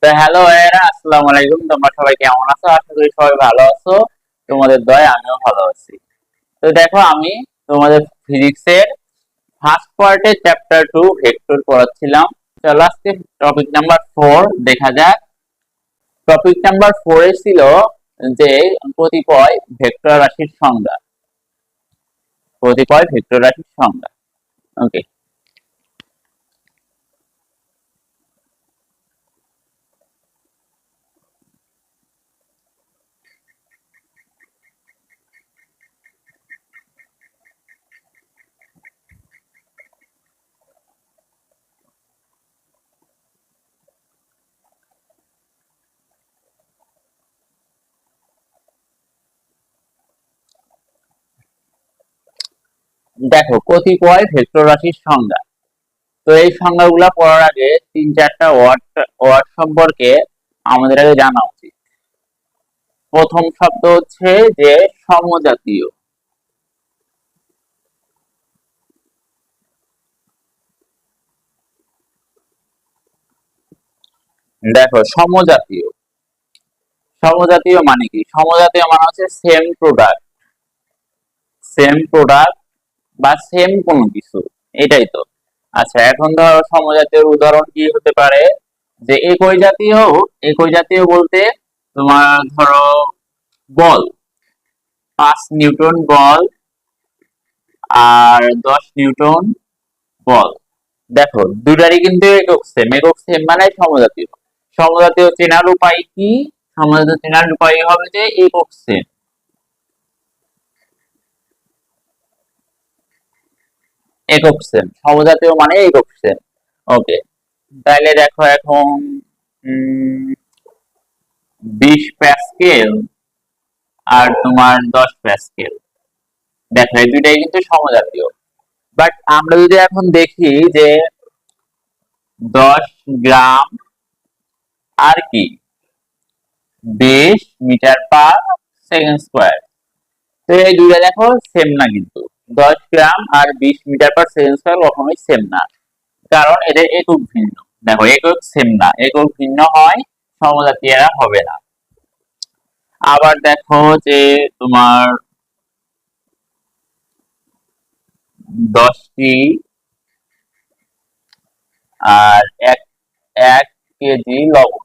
তো হ্যালো ভাইয়েরা, আসসালামু আলাইকুম। তোমরা সবাই কেমন আছো? আশা করি সবাই ভালো আছো। তোমাদের দয়ায় আমিও ভালো আছি। তো দেখো, আমি তোমাদের ফিজিক্সের ফার্স্ট পার্টের চ্যাপ্টার 2 ভেক্টর পড়াচ্ছিলাম। চলো আজকে টপিক নাম্বার 4 দেখা যাক। টপিক নাম্বার 4 এ ছিল যে কতিপয় ভেক্টর রাশির সংজ্ঞা। কতিপয় ভেক্টর রাশির সংজ্ঞা। ওকে। দেখো, কতিপয় ভেক্টর রাশির সংজ্ঞা। তো এই সংজ্ঞাগুলা পড়ার আগে 3-4টা ওয়ার্ড ওয়ার্ড সম্পর্কে আমাদের আগে জানা উচিত। প্রথম শব্দ হচ্ছে যে সমজাতীয়। দেখো, সমজাতীয় সমজাতীয় মানে কি? সমজাতীয় মানে হচ্ছে সেম প্রোডাক্ট, সেম প্রোডাক্ট বা সেম কোনো কিছু, এটাই তো। আচ্ছা, এখন ধরো সমজাতীয় উদাহরণ কি হতে পারে? যে একই জাতীয় বলতে তোমার ধরো বল, 5 নিউটন বল আর 10 নিউটন বল। দেখো, দুটারই কিন্তু একক সেম। একক সেম মানে সমজাতীয়। সমজাতীয় চেনার উপায় কি? সমজাতীয় চেনার উপায় হবে যে একক সেম। একক সেম, সমজাতীয় মানে একক সেম। ওকে। তাহলে দেখো এখন 20 প্যাসকেল আর তোমার 10 প্যাসকেল। দেখো, এই দুইটাই কিন্তু সমজাতীয়। বাট আমরা যদি এখন দেখি যে 10 গ্রাম আর কি 20 মিটার/সেকেন্ড স্কোয়ার। তো এই দুইটা দেখো সেম না কিন্তু। 10 গ্রাম আর 20 মিটার/সেকেন্ড স্কোয়ার কখনোই সেম না, কারণ এদের একক ভিন্ন। দেখো, একক সেম না, একক ভিন্ন হয়, সমজাতীয়রা হবে না। আবার দেখো যে তোমার 10টি আর 1 কেজি লবণ।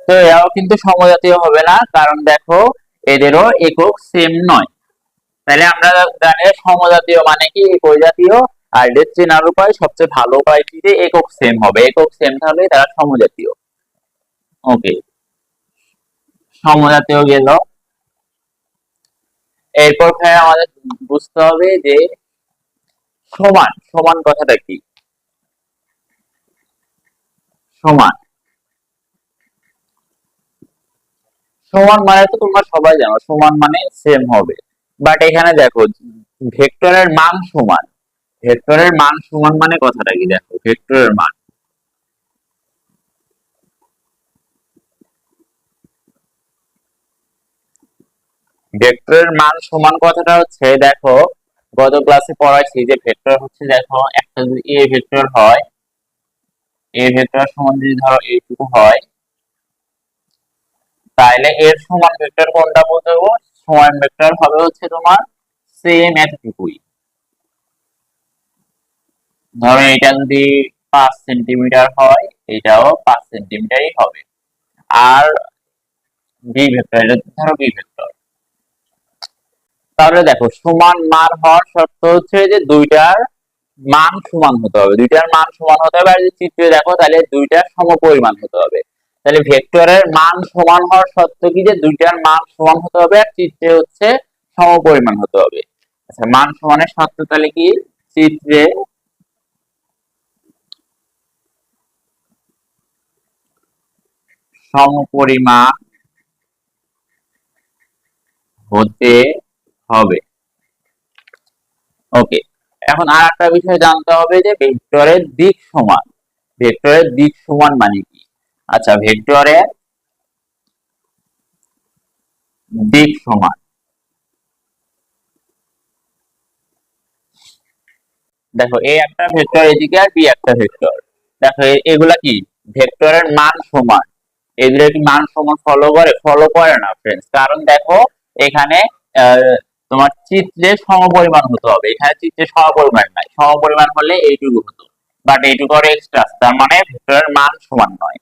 তো এরাও কিন্তু সমজাতীয় হবে না, কারণ দেখো এদেরও একক সেম নয়। তাহলে আমরা জানি সমজাতীয় মানে কি একই জাতীয়। আর এদের চেনার উপায়, সবচেয়ে ভালো উপায় কি? যে একক সেম হবে। একক সেম থাকলে তারা সমজাতীয়। ওকে, সমজাতীয় গেল। এরপর আমাদের বুঝতে হবে যে সমান। সমান কথাটা কি? সমান সমান মানে তো তোমরা সবাই জানো, সমান মানে সেম হবে। বাট এখানে দেখো, ভেক্টরের মান সমান। ভেক্টরের মান সমান মানে কথাটা কি? দেখো, ভেক্টরের মান সমান কথাটা হচ্ছে, দেখো গত ক্লাসে পড়াইছি যে ভেক্টর হচ্ছে, দেখো একটা যদি এ ভেক্টর হয়, এ ভেক্টর সমান যদি ধরো এইটুকু হয়, তাহলে এর সমান ভেক্টর কোনটা বলতে হবে? সমান ভেক্টর হবে হচ্ছে তোমার সেম এতটুকুই। ধরো এটা যদি 5 সেন্টিমিটার হয়, এটাও 5 সেন্টিমিটারই হবে। আর বি ভেক্টর, এটা ধরো বি ভেক্টর। তাহলে দেখো, সমান মান হওয়ার শর্ত হচ্ছে যে দুইটার মান সমান হতে হবে। দুইটার মান সমান হতে হবে। আর যদি চিত্রে দেখো, তাহলে দুইটার সমপরিমাণ হতে হবে। তাহলে ভেক্টরের মান সমান হওয়ার শর্ত কি? যে দুইটার মান সমান হতে হবে, আর চিত্রে হচ্ছে সমপরিমাণ হতে হবে। আচ্ছা, মান সমানের শর্ত তাহলে কি? চিত্রে সমপরিমাণ হতে হবে। ওকে। এখন আর একটা বিষয় জানতে হবে যে ভেক্টরের দিক সমান। ভেক্টরের দিক সমান মানে কি? আচ্ছা, ভেক্টরের দিক সমান। দেখো, এ একটা ভেক্টর এদিকে আর বি একটা ভেক্টর। দেখো, এগুলা কি? ভেক্টরের মান সমান, এই দুটো কি মান সমান ফলো করে না ফ্রেন্ডস, কারণ দেখো এখানে তোমার চিত্রে সমপরিমাণ হতে হবে, এখানে চিত্রে সমপরিমাণ নাই, সমপরিমাণ হলে এইটুকু হতো, বাট এইটুকু আর এক্সট্রা, তার মানে ভেক্টরের মান সমান নয়।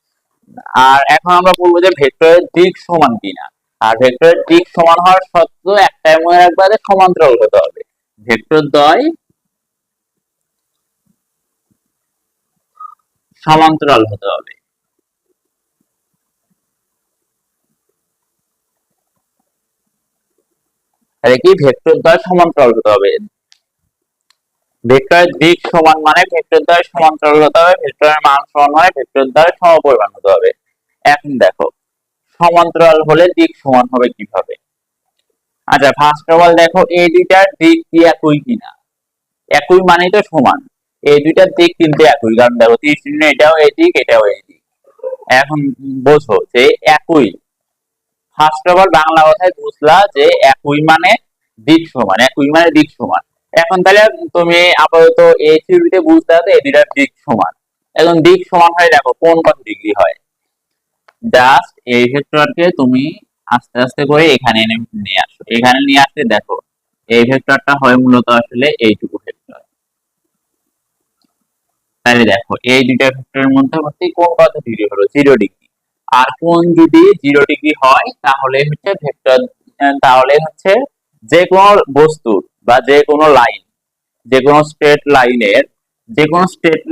আর এখন আমরা বলবো যে ভেক্টরের দিক সমান কিনা, আর ভেক্টরের দিক সমান হওয়ার সত্ত্বেও একটাই মনে রাখবা যে সমান্তরাল হতে হবে, ভেক্টর দ্বয় সমান্তরাল হতে হবে। তাহলে কি ভেক্টর দ্বয় সমান্তরাল হতে হবে, ভেক্টরের দিক সমান মানে ভেক্টর দ্বয় সমান্তরাল হতে হবে, ভেক্টরের মান সমান মানে ভেক্টর দ্বয় সমপরিমাণ হতে হবে। এখন দেখো সমান্তরাল হলে দিক সমান হবে কিভাবে। আচ্ছা ফার্স্ট অফ অল দেখো এই দুইটার দিক কি একই কিনা, একই মানে তো সমান, এই দুইটার দিক কিন্তু একই, কারণ দেখো তীর চিহ্ন এটাও এই দিক এটাও এই দিক। এখন বোঝো যে একই, ফার্স্ট অফ অল বাংলা কথায় বুঝলা যে একই মানে দিক সমান, একই মানে দিক সমান। এখন তাহলে তুমি আপাতত এই থিওরিতে বুঝতে হবে এই দুইটার দিক সমান। এখন দিক সমান হয় দেখো কোন কত ডিগ্রি হয়, জাস্ট এই ভেক্টরকে তুমি আস্তে আস্তে করে এখানে নিয়ে আসো, এখানে নিয়ে আসতে দেখো এই ভেক্টরটা হয় মূলত আসলে এইটুকু ভেক্টর। তাহলে দেখো এই দুইটা ভেক্টরের মধ্যবর্তী কোণ কত ডিগ্রি হলো, 0 ডিগ্রি। আর কোণ যদি 0 ডিগ্রি হয় তাহলে হচ্ছে ভেক্টর, তাহলে হচ্ছে যে কোনো বস্তুর বা যে কোনো লাইন, যে কোনো স্ট্রেট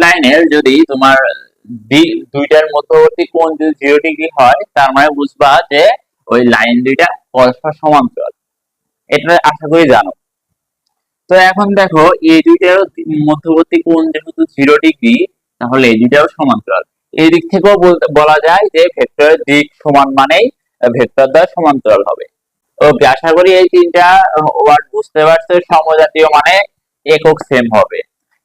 লাইনের যদি তোমার দুইটার মধ্যবর্তী কোণ যদি 0 ডিগ্রি হয় তার মানে বুঝবা যে ওই লাইন দুইটা পরস্পর সমান্তরাল, এটা আশা করি জানো। তো এখন দেখো এই দুইটার মধ্যবর্তী কোণ যেহেতু 0 ডিগ্রি, তাহলে এই দুইটাও সমান্তরাল। এই দিক থেকেও বলা যায় যে ভেক্টরের দিক সমান মানেই ভেক্টর দ্বয় সমান্তরাল হবে। ওকে, আশা করি এই তিনটা ওয়ার্ড বুঝতে পারছো। সমজাতীয় মানে একক সেম হবে,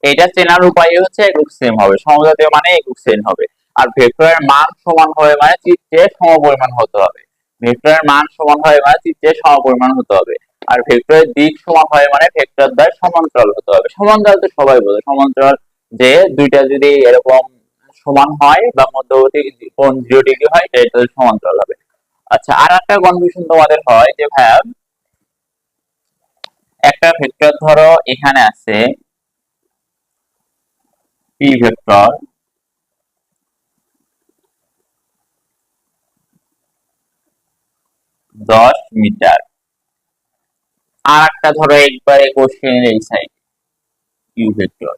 এটা চেনার উপায় হচ্ছে একক সেম হবে, সমজাতীয় মানে একক সেম হবে। আর ভেক্টরের মান সমান হবে মানে চিত্রে সমপরিমাণ হতে হবে, ভেক্টরের মান সমান হয় মানে চিত্রে সমপরিমাণ হতে হবে। আর ভেক্টরের দিক সমান হয় মানে ভেক্টর দ্বয় সমান্তরাল হতে হবে। সমান্তরাল তো সবাই বলে, সমান্তরাল যে দুইটা যদি এরকম সমান হয় বা মধ্যবর্তী কোণ 0 ডিগ্রি হয় এটা সমান্তরাল হবে। আচ্ছা আর একটা কনফিউশন তোমাদের হয় যে ভাইয়া একটা ভেক্টর ধরো এখানে আছে পি ভেক্টর, দশ মিটার, আর একটা ধরো একবারে কোশ্চেনের এই সাইড কিউ ভেক্টর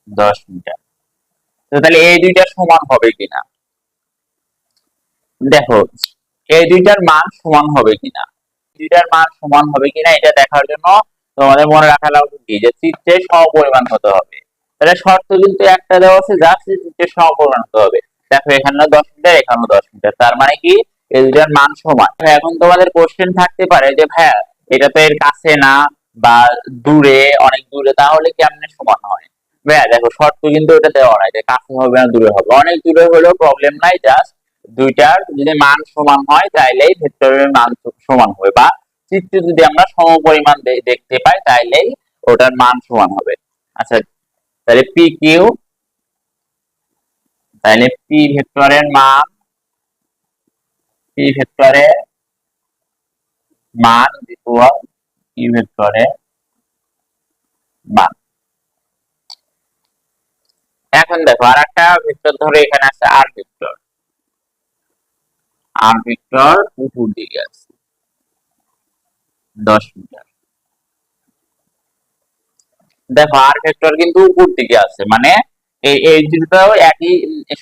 10 মিটার। তো তাহলে এই দুইটা সমান হবে কিনা, দেখো এই দুইটার মান সমান হবে কিনা, দুইটার মান সমান হবে কিনা এটা দেখার জন্য তোমাদের মনে রাখা লাগবে কি যে চিত্রে সমপরিমাণ হতে হবে। তাহলে শর্ত কিন্তু একটা দেওয়া আছে, জাস্ট চিত্রে সমপরিমাণ হতে হবে। দেখো এখানে 10 মিটার এখানে 10 মিটার, তার মানে কি এই দুইটার মান সমান। এখন তোমাদের কোশ্চেন থাকতে পারে যে ভাইয়া এটা তো এর কাছে না বা দূরে, অনেক দূরে, তাহলে কেমনে সমান হয়। ভাইয়া দেখো শর্ত কিন্তু এটা দেওয়া নাই যে কাছে হবে না দূরে হবে, অনেক দূরে হলেও প্রবলেম নাই, জাস্ট দুইটার যদি মান সমান হয় তাইলেই ভেক্টরের মান সমান হবে, বা চিত্রে যদি আমরা সমপরিমাণ দেখতে পাই তাইলেই ওটার মান সমান হবে। আচ্ছা তাহলে পি কিউ, তাহলে পি ভেক্টরের মান, পি ভেক্টরের মান ইকুয়াল পি ভেক্টরের মান। এখন দেখো আর একটা ভেক্টর ধরে এখানে আছে আর ভেক্টর, আর ভেক্টর উপর দিকে আছে 10 মিটার। দেখো আর ভেক্টর কিন্তু উপর দিকে আছে, মানে এই দুটোও একই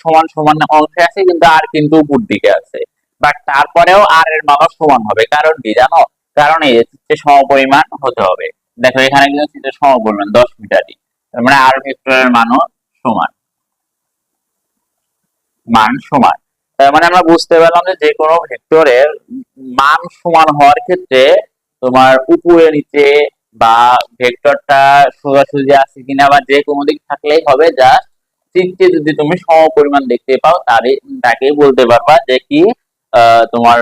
সমান সমান অংশে আছে, কিন্তু আর কিন্তু উপর দিকে আছে, বাট তারপরেও আর এর মানও সমান হবে, কারণ কি জানো, কারণ এই চিত্রে সমপরিমাণ হতে হবে। দেখো এখানে কিন্তু চিত্রে সমপরিমাণ 10 মিটারই, তার মানে আর ভেক্টরের মানও সমান, মান সমান। তার মানে আমরা বুঝতে পারলাম যে কোনো ভেক্টরের মান সমান হওয়ার ক্ষেত্রে তোমার উপরে নিচে বা ভেক্টরটা সোজাসুজি আছে কিনা বা যে কোনো দিক থাকলেই হবে, জাস্ট চিত্রে যদি তুমি সমপরিমাণ দেখতে পাও তাকেই বলতে পারবা যে কি তোমার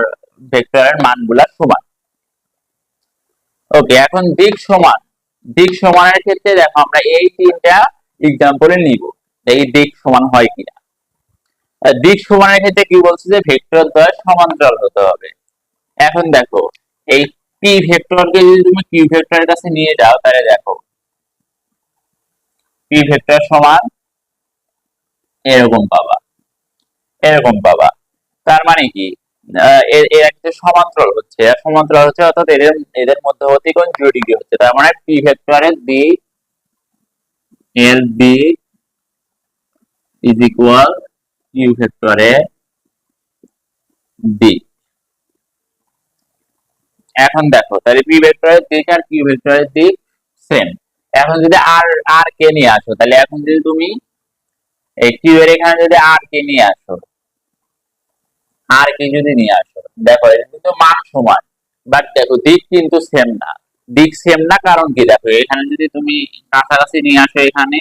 ভেক্টরের মানগুলা সমান। ওকে, এখন দিক সমান, দিক সমানের ক্ষেত্রে দেখো আমরা এই তিনটা এক্সাম্পলে নিব এই দিক সমান হয় কিনা। দিক সমানের ক্ষেত্রে কি বলছে যে ভেক্টর দ্বয় সমান্তরাল হতে হবে। এখন দেখো এই পি ভেক্টরকে যদি তুমি কিউ ভেক্টরের কাছে নিয়ে যাও তাহলে দেখো পি ভেক্টর সমান এরকম পাবা, এরকম পাবা। তার মানে কি এর এর একটা সমান্তরাল হচ্ছে, সমান্তরাল হচ্ছে অর্থাৎ এদের এদের মধ্যবর্তী কোণ 0 ডিগ্রি হচ্ছে। তার মানে পি ভেক্টরের দিক এর দিক ইজ ইকুয়াল কিউ ভেক্টরের দিক। এখন দেখো তাহলে পি ভেক্টরের দিক আর কিউ ভেক্টরের দিক সেম। এখন যদি আর আর কে নিয়ে আসো, তাহলে এখন যদি তুমি এই কিউ এর এখানে যদি আর কে নিয়ে আসো, আর কে যদি নিয়ে আসো, দেখো এটা কিন্তু মান সমান, বাট দেখো দিক কিন্তু সেম না। দিক সেম না কারণ কি, দেখো এখানে যদি তুমি কাছাকাছি নিয়ে আসো এখানে,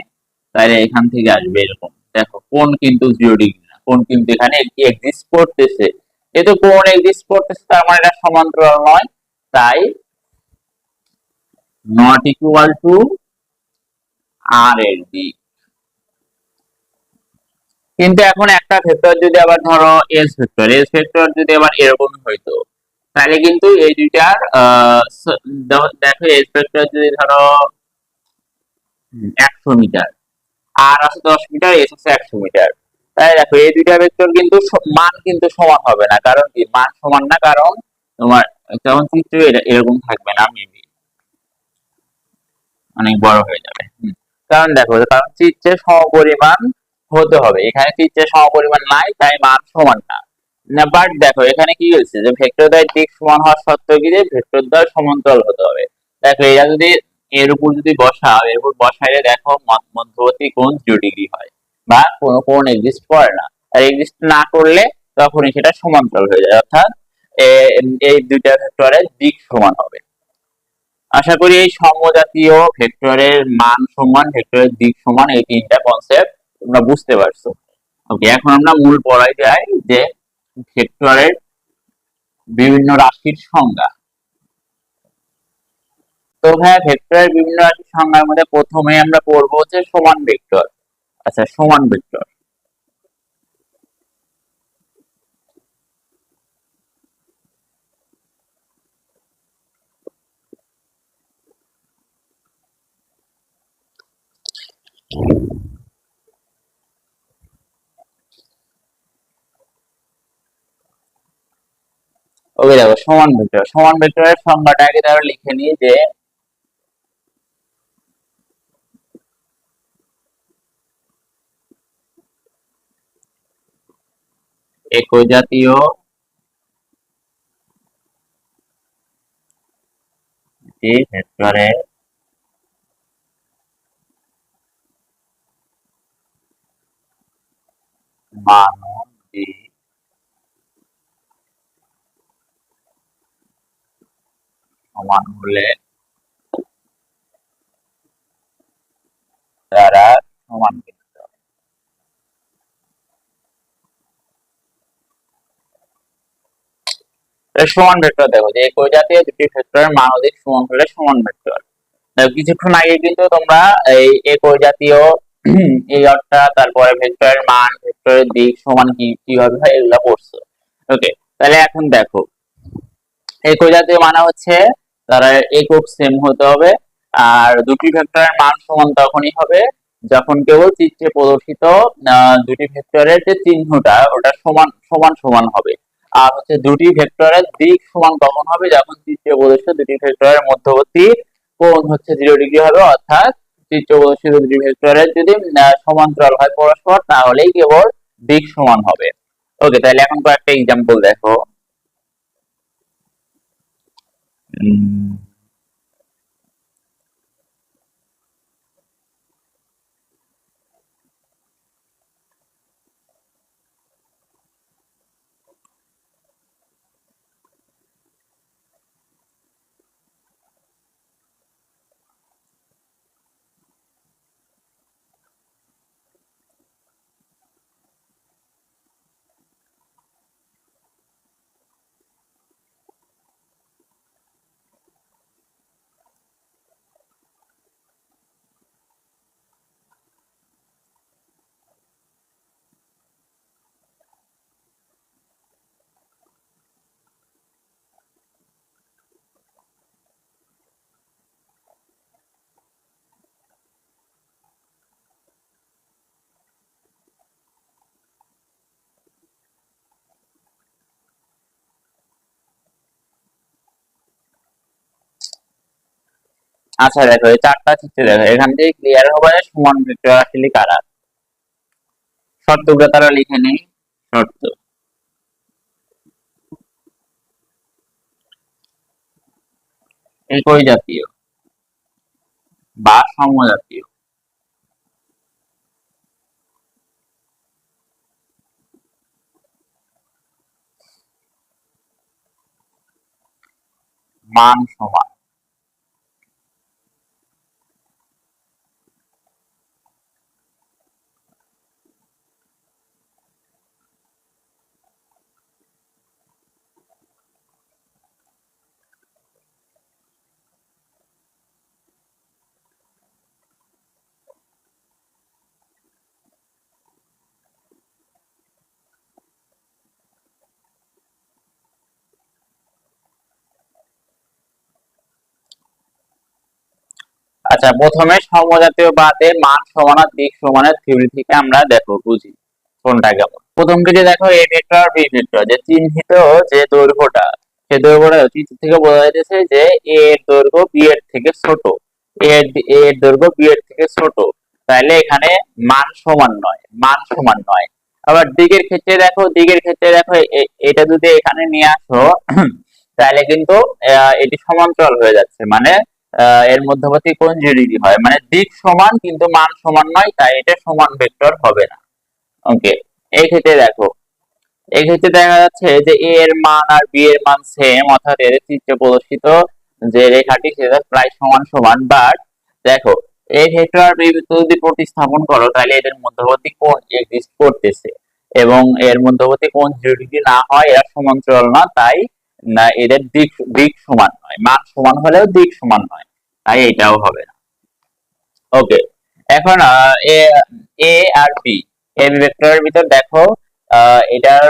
তাহলে এখান থেকে আসবে এরকম। দেখো কোণ কিন্তু 0 ডিগ্রি না, কোণ কিন্তু এখানে এক্সিস্ট করতেছে। যেহেতু কোণ এক্সিস্ট করতেছে তার মানে এটা সমান্তরাল নয়, তাই নট ইকুয়াল টু আর এর দিক। কিন্তু এখন একটা ভেক্টর যদি আবার ধরো এস ভেক্টর, এস ভেক্টর যদি আবার এরকম হইতো, তাহলে কিন্তু এই দুইটার দেখো এস ভেক্টর যদি ধরো 100 মিটার, আর আছে 10 মিটার, এস আছে 100 মিটার, তাই দেখো এই দুইটা ভেক্টর কিন্তু মান কিন্তু সমান হবে না। কারণ কি মান সমান না, কারণ তোমার যেমন চিত্র এরকম থাকবে না, মেবি অনেক বড় হয়ে যাবে। কারণ দেখো, কারণ চিত্রের সমপরিমাণ হতে হবে, এখানে চিত্রের সমপরিমাণ নাই তাই মান সমান না। বাট দেখো এখানে কি হয়েছে যে ভেক্টর দ্বয়ের দিক সমান হওয়া সত্ত্বেও কি যে ভেক্টর দ্বয় সমান্তরাল হতে হবে। দেখো এটা যদি এর উপর যদি বসাও, এর উপর বসাইলে দেখো মধ্যবর্তী কোণ 0 ডিগ্রি হয়, বা কোনো কোণ এক্সিস্ট করে না। আর এক্সিস্ট না করলে তখনই সেটা সমান্তরাল হয়ে যায়, অর্থাৎ এই দুইটা ভেক্টরের দিক সমান হবে। আশা করি এই সমজাতীয় ভেক্টরের মান সমান, ভেক্টরের দিক সমান, এই তিনটা কনসেপ্ট তোমরা বুঝতে পারছো। ওকে, এখন আমরা মূল পড়ায় যাই যে ভেক্টরের বিভিন্ন রাশির সংজ্ঞা। তো ভাইয়া ভেক্টরের বিভিন্ন রাশির সংজ্ঞার মধ্যে প্রথমে আমরা পড়বো হচ্ছে সমান ভেক্টর। আচ্ছা, সমান ভেক্টর। ওকে দেখো সমান ভেক্টর, সমান ভেক্টরের সংজ্ঞাটা আগে তাহলে লিখে নিই যে একই জাতীয় যে ভেক্টরের মান সমান হলে তারা সমান ভেক্টর। সমান ভেক্টর দেখো যে একই জাতীয় দুটি ভেক্টরের মান অধিক সমান হলে সমান ভেক্টর। কিছুক্ষণ আগে কিন্তু তোমরা এই একই জাতীয় এই অর্থটা, তারপরে ভেক্টরের মান, ভেক্টরের দিক সমান কি কিভাবে হয় এগুলা পড়ছো। ওকে, তাহলে এখন দেখো একই জাতীয় মানে হচ্ছে তারা একক সেম হতে হবে। আর দুটি ভেক্টরের মান সমান তখনই হবে যখন কেবল চিত্রে প্রদর্শিত দুটি ভেক্টরের যে চিহ্নটা ওটা সমান সমান সমান হবে। আর হচ্ছে দুটি ভেক্টরের দিক সমান তখন হবে যখন চিত্রে প্রদর্শিত দুটি ভেক্টরের মধ্যবর্তী কোণ হচ্ছে 0 ডিগ্রি হবে, অর্থাৎ চিত্রে প্রদর্শিত দুটি ভেক্টরের যদি সমান্তরাল হয় পরস্পর তাহলেই কেবল দিক সমান হবে। ওকে, তাহলে এখন কয়েকটা এক্সাম্পল দেখো। উম, আচ্ছা দেখো এই চারটা চিত্রে দেখো এখান থেকে ক্লিয়ার হবে সমান ভেক্টর আসলে কারা। শর্তগুলো তারা লিখে নেই। শর্ত একই জাতীয় বা সমজাতীয়। মান সমান। আচ্ছা প্রথমে সমজাতীয় বাদে মান সমান আর দিক সমানের থিওরি থেকে আমরা দেখো বুঝি কোনটা কেমন। প্রথম থেকে দেখো এ ভেক্টর বি ভেক্টর যে চিহ্নিত যে দৈর্ঘ্যটা, সে দৈর্ঘ্যটা চিত্র থেকে বোঝা যাচ্ছে যে এ এর দৈর্ঘ্য বি এর থেকে ছোট, এর দৈর্ঘ্য বি এর থেকে ছোট, তাহলে এখানে মান সমান নয়, মান সমান নয়। আবার দিকের ক্ষেত্রে দেখো, দিকের ক্ষেত্রে দেখো এটা যদি এখানে নিয়ে আসো তাহলে কিন্তু এটি সমান্তরাল হয়ে যাচ্ছে, মানে এর মধ্যবর্তী কোণ 0 ডিগ্রি হয়, মানে দিক সমান কিন্তু মান সমান নয়, তাই এটা সমান ভেক্টর হবে না। ওকে, এই ক্ষেত্রে দেখো, এই ক্ষেত্রে দেখা যাচ্ছে যে এ এর মান আর বি এর মান সেম, অর্থাৎ এর চিত্রে প্রদর্শিত যে রেখাটি সেটা প্রায় সমান সমান। বাট দেখো এই ভেক্টর আর বি ভেক্টর যদি প্রতিস্থাপন করো তাহলে এদের মধ্যবর্তী কোণ এক্সিস্ট করতেছে, এবং এর মধ্যবর্তী কোণ 0 ডিগ্রি না হয় এরা সমান্তরাল না, তাই না এদের দিক দিক সমান নয়, মান সমান হলেও দিক সমান নয়, তাই এটাও হবে না। ওকে, এখন এ এ আর বি এই ভেক্টরের ভিতর দেখো এটার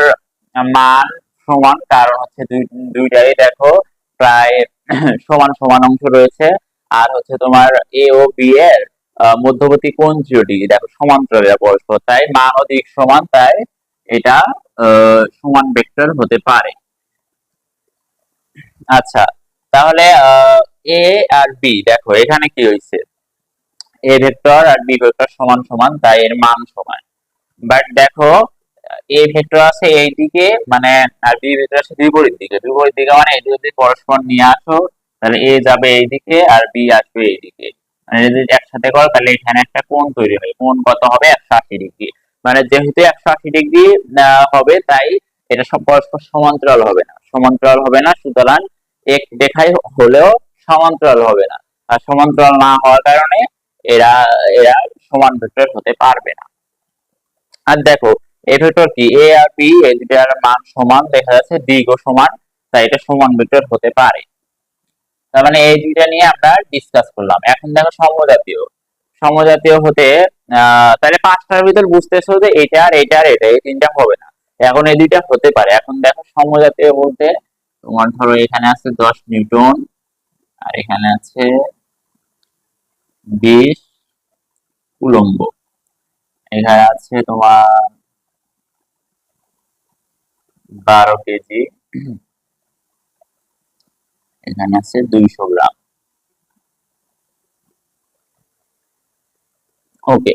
মান সমান, কারণ হচ্ছে দুইটারই দেখো প্রায় সমান সমান অংশ রয়েছে, আর হচ্ছে তোমার এ ও বি এর মধ্যবর্তী কোণ 0 ডিগ্রি, দেখো সমান্তরাল এরা পরস্পর, তাই মান ও দিক সমান, তাই এটা সমান ভেক্টর হতে পারে। আচ্ছা তাহলে এ আর বি দেখো এখানে কি হয়েছে, এ ভেক্টর আর বি ভেক্টর সমান সমান, তাই এর মান সমান। বাট দেখো এ ভেক্টর আছে এইদিকে, মানে আর বি ভেক্টর আছে বিপরীত দিকে, বিপরীত দিকে মানে এটি যদি পরস্পর নিয়ে আসো তাহলে এ যাবে এইদিকে আর বি আসবে এইদিকে, মানে যদি একসাথে করো তাহলে এখানে একটা কোণ তৈরি হয়, কোণ কত হবে 180 ডিগ্রি, মানে যেহেতু 180 ডিগ্রি হবে, তাই এটা সব পরস্পর সমান্তরাল হবে না, সমান্তরাল হবে না, সুতরাং এক দেখাই হলেও সমান্তরাল হবে না, আর সমান্তরাল না হওয়ার কারণে এরা এরা সমান ভেক্টর হতে পারবে না। আর দেখো এ ভেক্টর কি এ আর বি এই দুটার মান সমান, দেখা যাচ্ছে দিকও সমান, তাই এটা সমান ভেক্টর হতে পারে। তার মানে এই দুইটা নিয়ে আমরা ডিসকাস করলাম। এখন দেখো সমজাতীয়, সমজাতীয় হতে তাহলে পাঁচটার ভিতর বুঝতেছো যে এটা আর এটা আর এটা এই তিনটা হবে না, এখন এই দুইটা হতে পারে। এখন দেখো সমজাতীয় বলতে তোমার ধরো এখানে আছে 10 নিউটন, আর এখানে আছে 20 কুলম্ব, এখানে আছে তোমার 12 কেজি, এখানে আছে 200 গ্রাম। ওকে,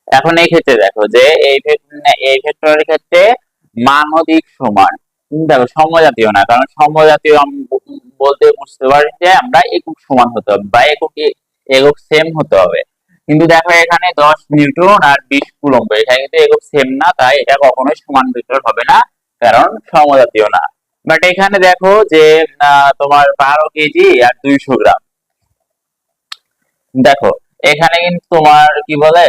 এখন এই ক্ষেত্রে দেখো যে এই ভেক্টরের ক্ষেত্রে মান ও দিক সমান, কিন্তু দেখো সমজাতীয় না, কারণ সমজাতীয় বলতে বুঝতে পারি যে আমরা একক সমান হতে হবে বা একক সেম হতে হবে, কিন্তু দেখো এখানে 10 নিউটন আর 20 কুলম্ব, এখানে কিন্তু একক সেম না, তাই এটা কখনোই সমান ভেক্টর হবে না, কারণ সমজাতীয় না। বাট এখানে দেখো যে তোমার 12 কেজি আর 200 গ্রাম, দেখো এখানে কিন্তু তোমার কি বলে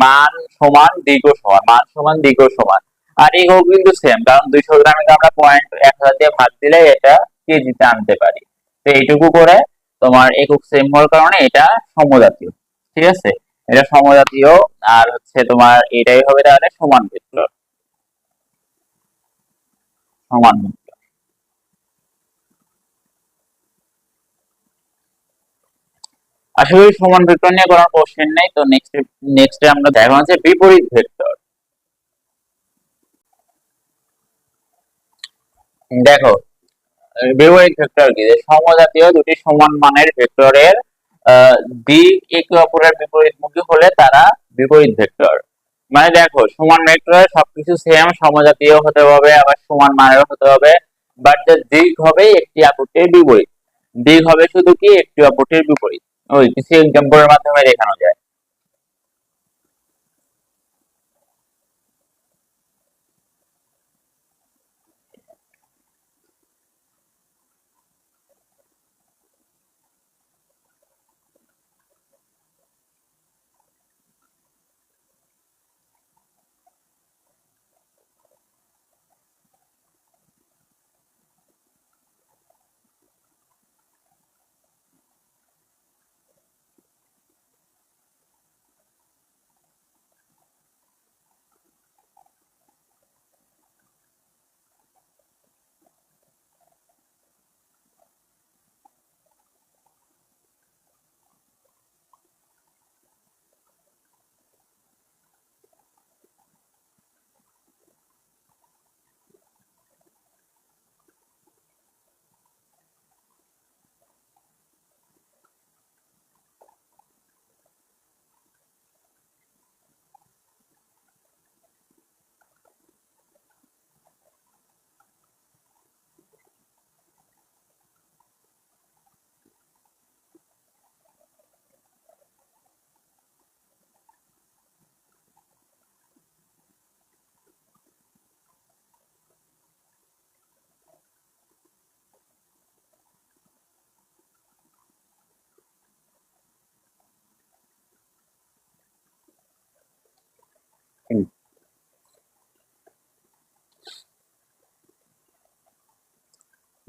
মান সমান দিকও সমান, মান সমান দিকও সমান, আর একক কিন্তু সেম, কারণ 200 গ্রামকে আমরা 0.1000 দিয়ে ভাগ দিলে এটা কেজিতে আনতে পারি, তো এইটুকু করে তোমার একক সেম হওয়ার কারণে এটা সমজাতীয়। ঠিক আছে, এটা সমজাতীয়, আর হচ্ছে তোমার এটাই হবে তাহলে সমান ভেক্টর, সমান ভেক্টর। আশা করি সমান ভেক্টর নিয়ে কোনো কোশ্চেন নেই। তো নেক্সট আমরা দেখো হচ্ছে বিপরীত ভেক্টর। দেখো বিপরীত ভেক্টর কি, যে সমজাতীয় দুটি সমান মানের ভেক্টরের দিক একে অপরের বিপরীতমুখী হলে তারা বিপরীত ভেক্টর। মানে দেখো সমান ভেক্টরে সবকিছু সেম সমজাতীয় হতে হবে, আবার সমান মানের হতে হবে, বাট দিক হবে একটি অপরটির বিপরীত। দিক হবে শুধু কি একটি অপরটির বিপরীত। ওই কিছু এক্সাম্পলের মাধ্যমে দেখানো যায়।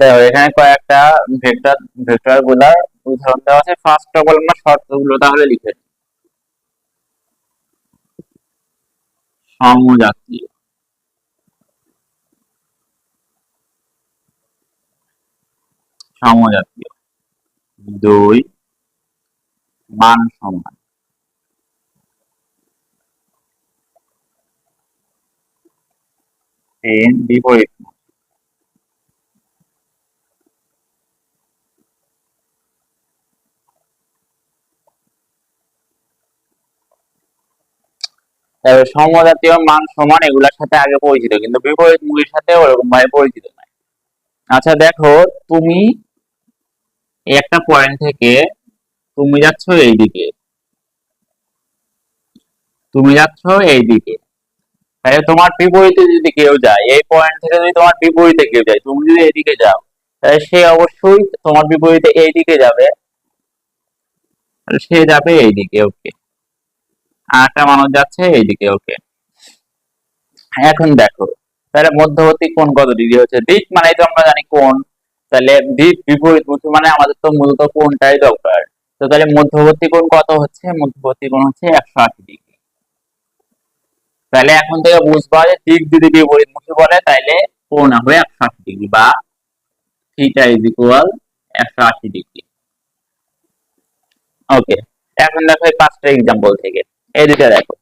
দেখো এখানে কয়েকটা ভেক্টর ভেক্টর গুলার উদাহরণ দেওয়া আছে। ফার্স্ট অফ অল আমরা শর্ত গুলো তাহলে লিখে নিই। সমজাতীয়, সমজাতীয় দুই মান সমান তিন বিপরীত। সমজাতীয় মান সমান এগুলার সাথে আগে পরিচিত, কিন্তু বিপরীত মুখের সাথে ওরকম ভাবে পরিচিত নয়। আচ্ছা দেখো, তুমি একটা পয়েন্ট থেকে তুমি যাচ্ছ এইদিকে, তুমি যাচ্ছ এইদিকে, তাহলে তোমার বিপরীতে যদি কেউ যায়, এই পয়েন্ট থেকে যদি তোমার বিপরীতে কেউ যায়, তুমি যদি এদিকে যাও, তাহলে সে অবশ্যই তোমার বিপরীতে এইদিকে যাবে, তাহলে সে যাবে এইদিকে। ওকে, আর একটা মানুষ যাচ্ছে এইদিকে। ওকে, এখন দেখো তাহলে মধ্যবর্তী কোণ কত ডিগ্রি হচ্ছে? দিক মানে তো আমরা জানি কোণ, তাহলে দিক বিপরীতমুখী মানে আমাদের তো মূলত কোণটাই দরকার। তো তাহলে মধ্যবর্তী কোণ কত হচ্ছে? মধ্যবর্তী কোণ হচ্ছে 180 ডিগ্রি। তাহলে এখন থেকে বুঝবা যে দিক যদি বিপরীতমুখী বলে তাহলে কোণ হবে 180 ডিগ্রি, বা থিটা ইজ ইকুয়াল 180 ডিগ্রি। ওকে, এখন দেখো এই পাঁচটা এক্সাম্পল থেকে এই দুটা দেখো।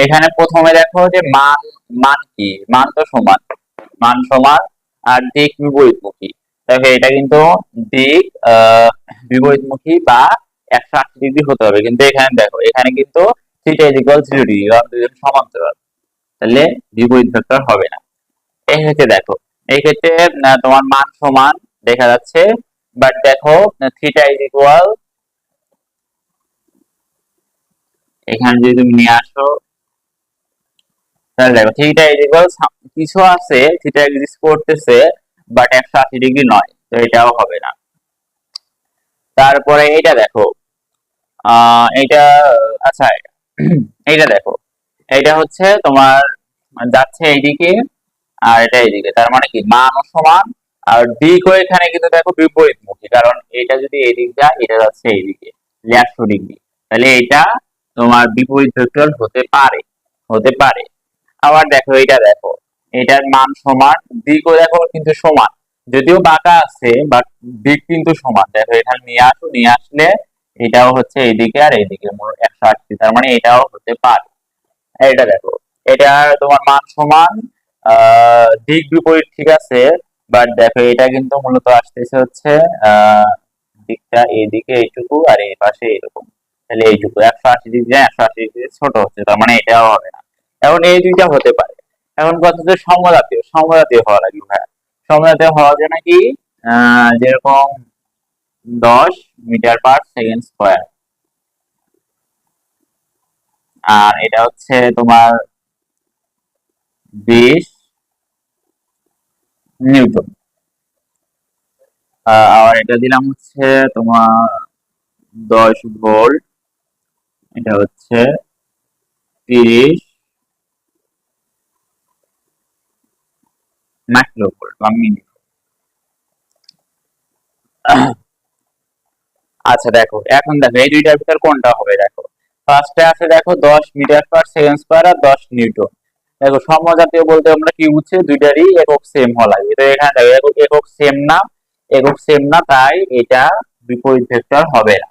এখানে প্রথমে দেখো যে মান, মান কি? মান তো সমান, মান সমান, আর দিক বিপরীতমুখী। দেখো এটা কিন্তু দিক বিপরীতমুখী বা 180 ডিগ্রি হতে হবে, কিন্তু এখানে দেখো এখানে কিন্তু থিটা ইজ ইকুয়াল 0 ডিগ্রি, কারণ দুজন সমান্তরাল, তাহলে বিপরীত ভেক্টর হবে না। এই ক্ষেত্রে দেখো, এই ক্ষেত্রে তোমার মান সমান দেখা যাচ্ছে, বাট দেখো থিটা ইজ ইকুয়াল, এখানে যদি তুমি নিয়ে আসো তাহলে দেখো থিটা ইজ ইকুয়াল কিছু আছে, থিটা এক্সিস্ট করতেছে বাট 180 ডিগ্রি নয়, তো এটাও হবে না। তারপরে এটা দেখো, এটা আচ্ছা এইটা দেখো, এইটা হচ্ছে তোমার যাচ্ছে এইদিকে আর এটা এইদিকে, তার মানে কি মান সমান, আর দিকও এখানে কিন্তু দেখো বিপরীতমুখী, কারণ এটা যদি এইদিক যায় এটা যাচ্ছে এইদিকে 180 ডিগ্রি, তাহলে এটা তোমার বিপরীত ভেক্টর হতে পারে, হতে পারে। আবার দেখো এটা দেখো, এটার মান সমান, দিকও দেখো কিন্তু সমান, যদিও বাঁকা আছে বাট দিক কিন্তু সমান। দেখো এখানে নিয়ে আসো, নিয়ে আসলে এটাও হচ্ছে এইদিকে আর এইদিকে মোট 180, তার মানে এটাও হতে পারে। এটা দেখো, এটা তোমার মান সমান, দিক বিপরীত ঠিক আছে, বাট দেখো এটা কিন্তু মূলত আসতেছে হচ্ছে দিকটা এইদিকে এইটুকু আর এই পাশে এরকম, তাহলে এইটুকু 180 ডিগ্রি 180 ডিগ্রি ছোট হচ্ছে, তার মানে এটাও হবে না। এখন এই দুইটা হতে পারে। এখন কথা হচ্ছে সমজাতীয়, সমজাতীয় হওয়া লাগবে ভাইয়া। সমজাতীয় হওয়ার জন্য কি, যেরকম 10 মিটার/সেকেন্ড স্কয়ার, আর এটা হচ্ছে তোমার 20 নিউটন, আর এটা দিলাম হচ্ছে তোমার 10 ভোল্ট, এটা হচ্ছে 30 মাইক্রোভোল্ট বা মিলি। আচ্ছা দেখো, এখন দেখো এই দুইটার ভিতর কোনটা হবে। দেখো ফার্স্টে আছে, দেখো 10 মিটার/সেকেন্ড স্কয়ার আর 10 নিউটন। দেখো সমজাতীয় বলতে আমরা কি বুঝছি, দুইটারই একক সেম হওয়া লাগবে। তো এখানে দেখো একক একক সেম না, একক সেম না, তাই এটা বিপরীত ভেক্টর হবে না।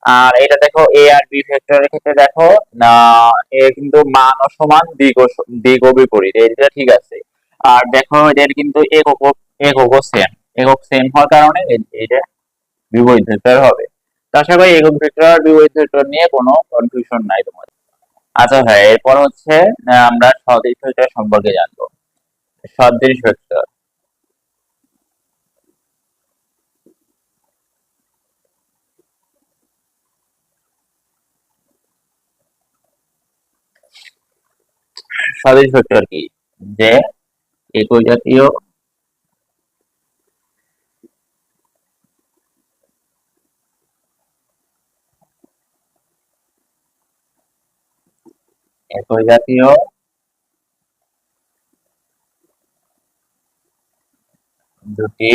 আর এটা দেখো এ আর বি ভেক্টরের ক্ষেত্রে দেখো না, এ কিন্তু মান ও সমান, দিক ও বিপরীত, এটা ঠিক আছে। আর দেখো এদের কিন্তু একক সেম, একক সেম হওয়ার কারণে এটা বিপরীত ভেক্টর হবে। তো আশা করি একক ভেক্টর আর বিপরীত ভেক্টর নিয়ে কোনো কনফিউশন নাই তোমাদের। আচ্ছা ভাই, এরপর হচ্ছে আমরা সদৃশ ভেক্টর সম্পর্কে জানবো। সদৃশ ভেক্টর, সদৃশ ভেক্টর কি, যে একই জাতীয় একই জাতীয় দুটি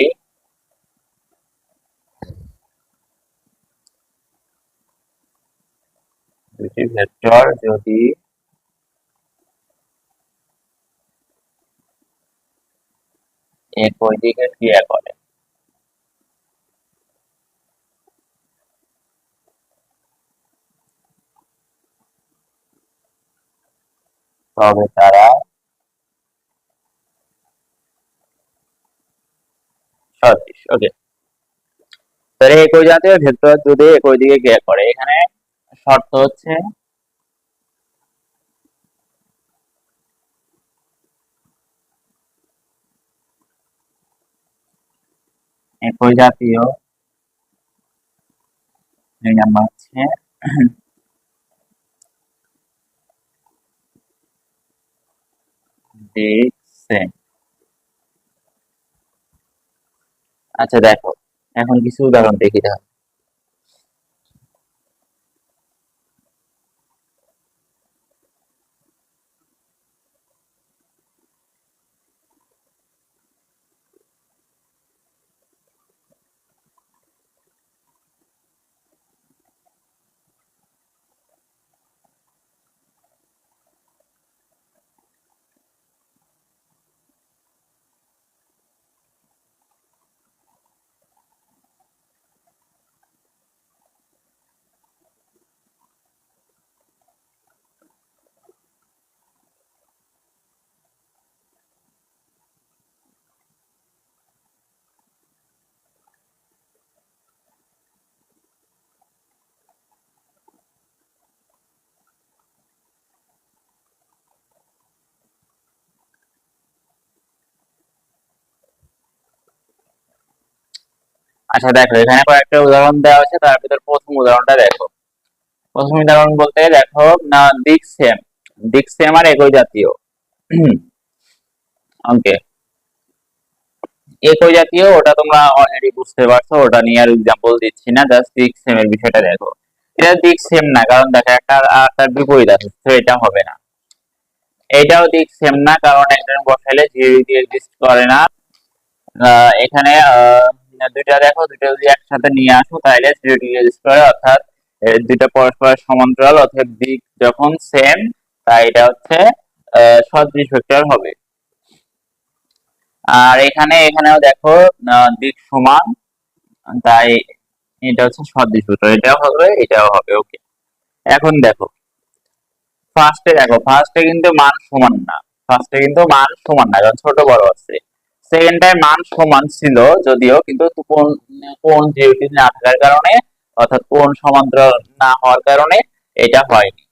ভেক্টর যদি একই দিকে ক্রিয়া করে, তবে তারা সদৃশ। ওকে, তাহলে একই জাতীয় ভেক্টর যদি একই দিকে ক্রিয়া করে, এখানে শর্ত হচ্ছে একই জাতীয়, দুই নাম্বার হচ্ছে দিক সেম। আচ্ছা দেখো, এখন কিছু উদাহরণ দেখি তাহলে। আচ্ছা দেখো, এখানে কয়েকটা উদাহরণ দেওয়া আছে, তার ভিতর প্রথম উদাহরণটা দেখো। প্রথম উদাহরণ বলতে দেখো না, দিক সেম, দিক সেম আর একই জাতীয়। ওকে, একই জাতীয় ওটা তোমরা অলরেডি বুঝতে পারছো, ওটা নিয়ে আর এক্সাম্পল দিচ্ছি না, জাস্ট দিক সেম এর বিষয়টা দেখো। এটা দিক সেম না, কারণ দেখো একটা আর তার বিপরীত আছে, তো এটা হবে না। এটাও দিক সেম না, কারণ একজন বসাইলে জিরো ডিগ্রি এক্সিস্ট করে না। এখানে দুইটা দেখো, দুইটা যদি একসাথে নিয়ে আসো তাহলে 0 ডিগ্রি স্কয়ার, অর্থাৎ দুইটা পরস্পর সমান্তরাল, অর্থাৎ দিক যখন সেম, তাই এটা হচ্ছে সদৃশ ভেক্টর হবে। আর এখানেও দেখো দিক সমান, তাই এটা হচ্ছে সদৃশ ভেক্টর, এটাও হবে এটাও হবে। ওকে, এখন দেখো ফার্স্টে, দেখো ফার্স্টে কিন্তু মান সমান না, ফার্স্টে কিন্তু মান সমান না, কারণ ছোট বড় আছে। সেকেন্ডটায় মান সমান ছিল যদিও, কিন্তু কোণ কোণ যেটি না থাকার কারণে, অর্থাৎ কোণ সমান্তরাল না হওয়ার কারণে এটা হয়নি।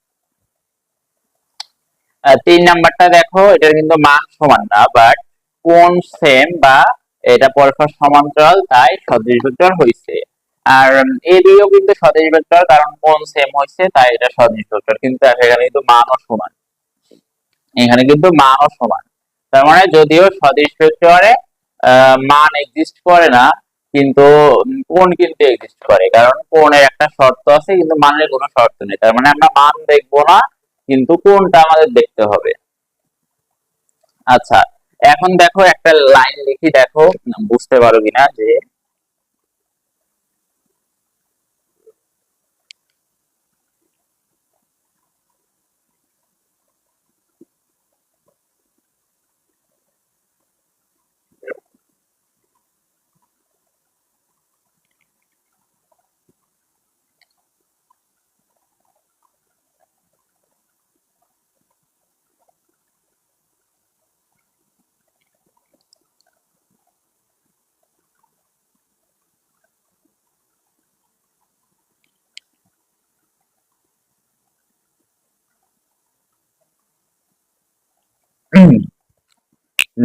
3 নাম্বারটা দেখো, এটার কিন্তু মান সমান না, বাট কোণ সেম বা এটা পরস্পর সমান্তরাল, তাই সদৃশ ভেক্টর হইছে। আর এই দুইও কিন্তু সদৃশ ভেক্টর, কারণ কোণ সেম হইছে তাই এটা সদৃশ ভেক্টর, কিন্তু এখানে কিন্তু মানও সমান, এখানে কিন্তু মানও সমান। তার মানে যদিও সদৃশ ভেক্টরে মান এক্সিস্ট করে না, কিন্তু কোণ কিন্তু এক্সিস্ট করে, কারণ কোণের একটা শর্ত আছে কিন্তু মানের কোনো শর্ত নেই। তার মানে আমরা মান দেখবো না, কিন্তু কোণটা আমাদের দেখতে হবে। আচ্ছা, এখন দেখো একটা লাইন লিখি, দেখো বুঝতে পারো কিনা যে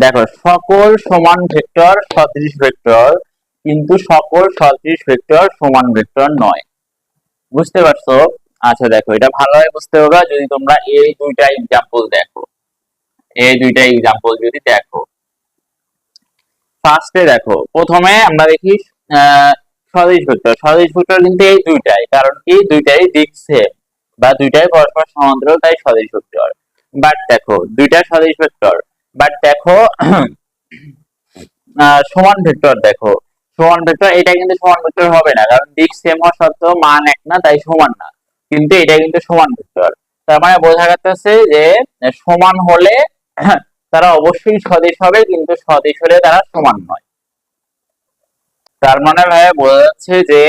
দেখো সকল সমান ভেক্টর সদৃশ ভেক্টর, কিন্তু সকল সদৃশ ভেক্টর সমান ভেক্টর নয়। বুঝতে পারছো? আচ্ছা দেখো, এটা ভালোভাবে বুঝতে হবে যদি তোমরা এই দুইটা এক্সাম্পল দেখো, এই দুইটা এক্সাম্পল যদি দেখো। ফার্স্টে দেখো, প্রথমে আমরা দেখি সদৃশ ভেক্টর। সদৃশ ভেক্টর কিন্তু এই দুইটাই, কারণ কি দুইটাই দিক সেম বা দুইটাই পরস্পর সমান্তরাল, তাই সদৃশ ভেক্টর। বাট দেখো দুইটা সদৃশ ভেক্টর, বাট দেখো সমান ভেক্টর, দেখো সমান ভেক্টর, এটা কিন্তু সমান ভেক্টর হবে না, কারণ দিক সেম হওয়া সত্ত্বেও মান এক না, তাই সমান না। কিন্তু এটা কিন্তু সমান ভেক্টর। তার মানে বোঝা যাচ্ছে যে সমান হলে তারা অবশ্যই সদিশ হবে, কিন্তু সদিশ হলে তারা সমান নয়। তার মানে ভাইয়া বোঝা যাচ্ছে যে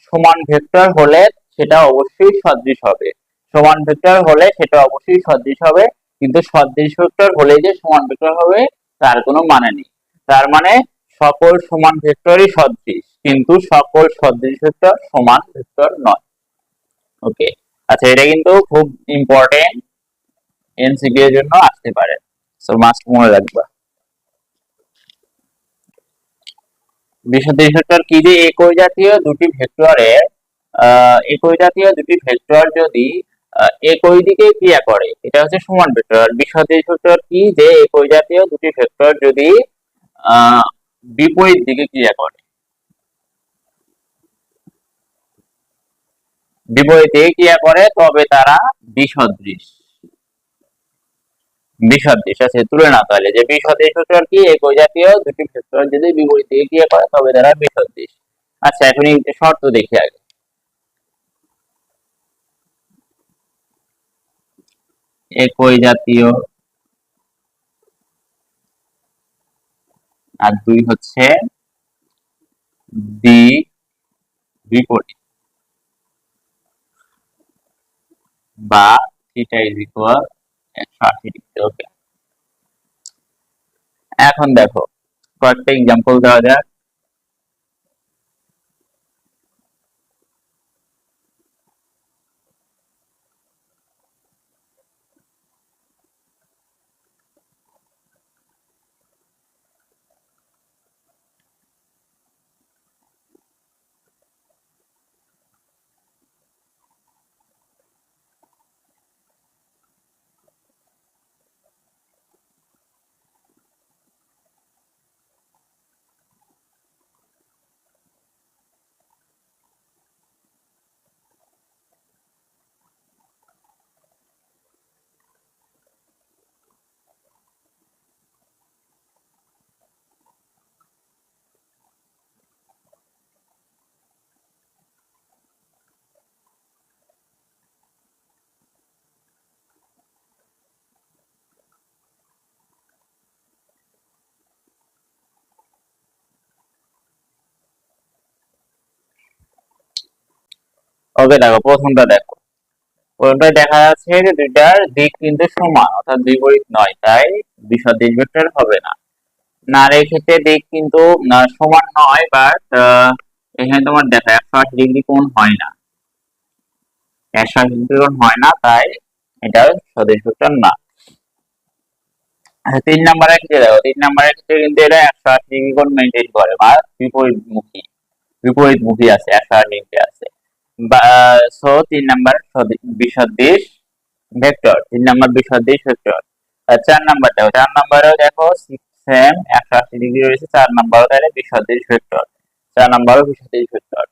সমান ভেক্টর হলে সেটা অবশ্যই সদৃশ হবে, সমান ভেক্টর হলে সেটা অবশ্যই সদৃশ হবে, কিন্তু সদৃশ ভেক্টর হলে যে সমান ভেক্টর হবে তার কোনো মানে নেই। তার মানে সকল সমান ভেক্টরই সদৃশ, কিন্তু সকল সদৃশ ভেক্টর সমান ভেক্টর নয়। ওকে, আচ্ছা এটা কিন্তু খুব ইম্পর্টেন্ট, এমসিকিউ এর জন্য আসতে পারে, সো মাস্ট মনে রাখবা। বিষদৃশ ভেক্টর কি, যে একই জাতীয় দুটি ভেক্টরের একই জাতীয় দুটি ভেক্টর যদি একই দিকে ক্রিয়া করে, এটা হচ্ছে সমান ভেক্টর। আর বিষদৃশ ভেক্টর কি, যে একই জাতীয় দুটি ভেক্টর যদি বিপরীত দিকে ক্রিয়া করে, বিপরীত দিকে ক্রিয়া করে, তবে তারা বিষদৃশ। বিষদৃশ আছে তুলে না, তাহলে যে বিষদৃশ ভেক্টর কি, একই জাতীয় দুটি ভেক্টর যদি বিপরীত দিকে ক্রিয়া করে তবে তারা বিষদৃশ। আচ্ছা এখন এই শর্ত দেখি আগে। একই জাতীয়, আর দুই হচ্ছে দিক বিপরীত, বা থিটা ইজ ইকুয়াল 180 ডিগ্রি। ওকে, এখন দেখো কয়েকটা এক্সাম্পল দেওয়া যাক। ওকে দেখো প্রথমটা দেখো, প্রথমটা দেখা যাচ্ছে যে দুইটার দিক কিন্তু সমান, অর্থাৎ বিপরীত নয়, তাই বিষদৃশ ভেক্টর হবে না। নারের ক্ষেত্রে দিক কিন্তু সমান নয়, বাট এখানে তোমার দেখো 180 ডিগ্রি কোণ হয় না, 180 ডিগ্রি কোণ হয় না, তাই এটা সদিশ ভেক্টর না। আচ্ছা, 3 নম্বরের ক্ষেত্রে দেখো, 3 নম্বরের ক্ষেত্রে কিন্তু এটা 180 ডিগ্রি কোণ মেনটেন করে বা বিপরীতমুখী আছে, 180 ডিগ্রি আছে বা। সো 3 নম্বর বিসদৃশ ভেক্টর, 3 নম্বর বিসদৃশ ভেক্টর। 4 নম্বর দেখো, 4 নম্বরেও দেখো সেম 180 ডিগ্রি রয়েছে, 4 নম্বরও তাহলে বিসদৃশ ভেক্টর, 4 নম্বরও বিসদৃশ ভেক্টর।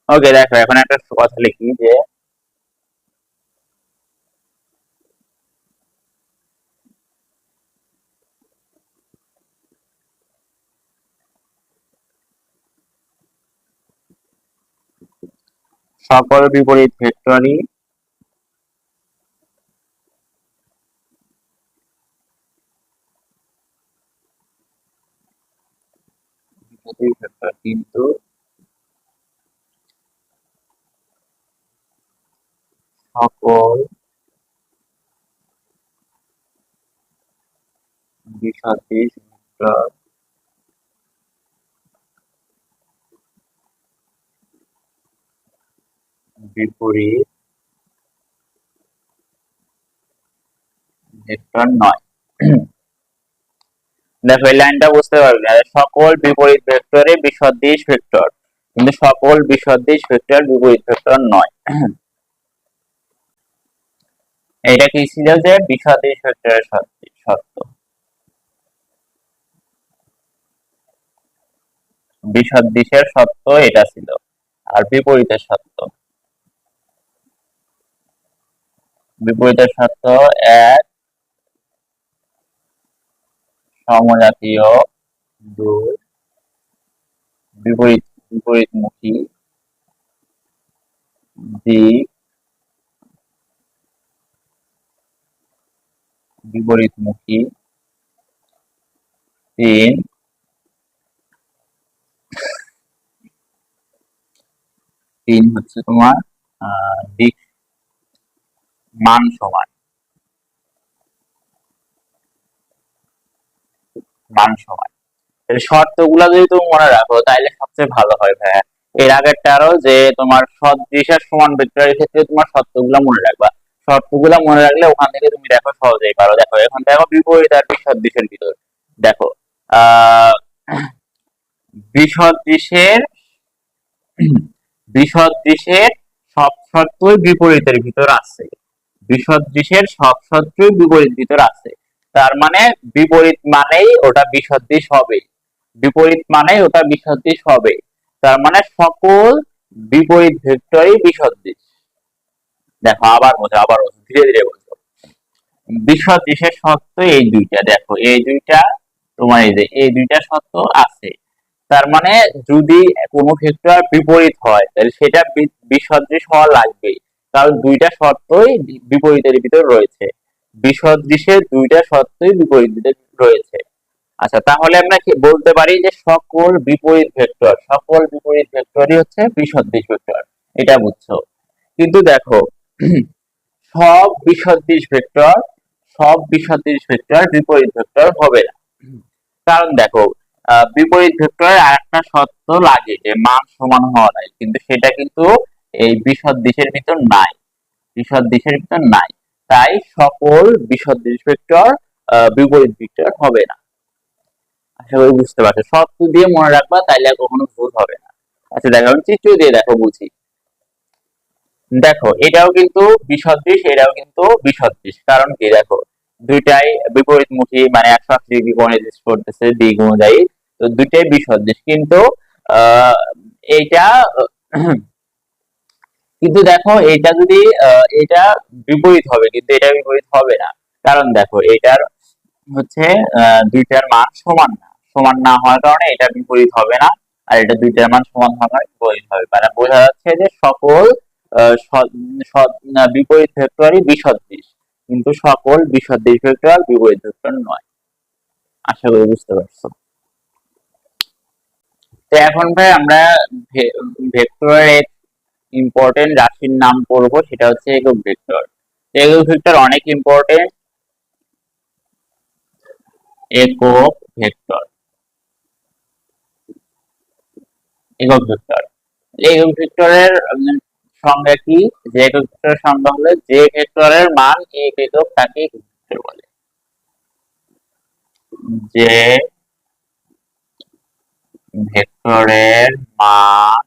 ওকে, দেখো এখন একটা কথা লিখি যে সকল বিপরীত ভেক্টরই বিপরীত ভেক্টর, কিন্তু সকল বিসদৃশ ভেক্টর বিপরীত ভেক্টর নয়। দেখো এই লাইনটা বুঝতে পারবে না, সকল বিপরীত ভেক্টরে বিসদৃশ ভেক্টর, কিন্তু সকল বিসদৃশ ভেক্টর বিপরীত ভেক্টর নয়। এটা কি ছিল যে বিসদৃশ ভেক্টরের শর্ত, বিসদৃশের শর্ত এটা ছিল, আর বিপরীতের শর্ত এক সমজাতীয়, দুই বিপরীতমুখী দিক বিপরীতমুখী, তিন হচ্ছে তোমার দিক মান সমান, শর্তগুলা যদি তুমি মনে রাখো তাহলে সবচেয়ে ভালো হয় ভাইয়া। এর আগেরটারও যে তোমার সদৃশের সমান ভেক্টরের ক্ষেত্রে তোমার শর্তগুলা মনে রাখবা, শর্তগুলা মনে রাখলে ওখান থেকে তুমি দেখো সহজেই পারো। দেখো এখন দেখো বিপরীত আর বিসদৃশের ভিতর দেখো, আহ বিসদৃশের বিসদৃশের সব শর্তই বিপরীতের ভিতর আছে, বিসদৃশের সব শর্তই বিপরীত ভিতর আছে। তার মানে বিপরীত মানেই ওটা বিসদৃশ হবে, বিপরীত মানেই ওটা বিসদৃশ হবে। তার মানে সকল বিপরীত ভেক্টরই বিসদৃশ। দেখো আবার বোঝো, ধীরে ধীরে বোঝো। বিসদৃশের শর্ত এই দুইটা, দেখো এই দুইটা তোমার, এই দুইটা শর্ত আছে। তার মানে যদি কোনো ভেক্টর বিপরীত হয় তাহলে সেটা বিসদৃশ হওয়া লাগবেই, কারণ দুইটা শর্তই বিপরীতের ভিতর রয়েছে, বিসদৃশের দুইটা শর্তই বিপরীত ভিতর রয়েছে। আচ্ছা, তাহলে আমরা কি বলতে পারি যে সকল বিপরীত ভেক্টরই হচ্ছে বিসদৃশ ভেক্টর, এটা বুঝছো। কিন্তু দেখো সব বিসদৃশ ভেক্টর বিপরীত ভেক্টর হবে না। কারণ দেখো বিপরীত ভেক্টরের আরেকটা শর্ত লাগে যে মান সমান হওয়া নাই, কিন্তু সেটা কিন্তু এই বিসদৃশের ভিতর নাই, তাই সকল বিসদৃশ ভেক্টর বিপরীত ভেক্টর হবে না। আশা করি বুঝতে পারছো, শর্ত দিয়ে মনে রাখবা তাইলে আর কখনো ভুল হবে না। আচ্ছা দেখো আমি চিত্র দিয়ে দেখো বুঝি। দেখো এটাও কিন্তু বিসদৃশ, কারণ কি দেখো দুইটাই বিপরীতমুখী, মানে 180 ডিগ্রি কোণে করতেছে দিক অনুযায়ী, তো দুইটাই বিসদৃশ, কিন্তু আহ এইটা কিন্তু দেখো এটা যদি এটা বিপরীত হবে, কিন্তু এটা বিপরীত হবে না। কারণ দেখো এটার হচ্ছে দুইটার মান সমান না হওয়ার কারণে এটা বিপরীত হবে না, আর এটা দুইটার মান সমান হওয়ার কারণে বিপরীত হবে। মানে বোঝা যাচ্ছে যে সকল বিপরীত ভেক্টরই বিসদৃশ, কিন্তু সকল বিসদৃশ ভেক্টর বিপরীত ভেক্টর নয়। আশা করি বুঝতে পারছো। তো এখন ভাই আমরা ভেক্টরের ইম্পর্টেন্ট রাশির নাম পড়বো, সেটা হচ্ছে একক ভেক্টর। একক ভেক্টর অনেক ইম্পর্টেন্ট, একক ভেক্টর। একক ভেক্টর, একক ভেক্টরের সংজ্ঞা কি? যে একক ভেক্টরের সংজ্ঞা হলো যে ভেক্টরের মান এক একক তাকে একক ভেক্টর বলে। যে ভেক্টরের মান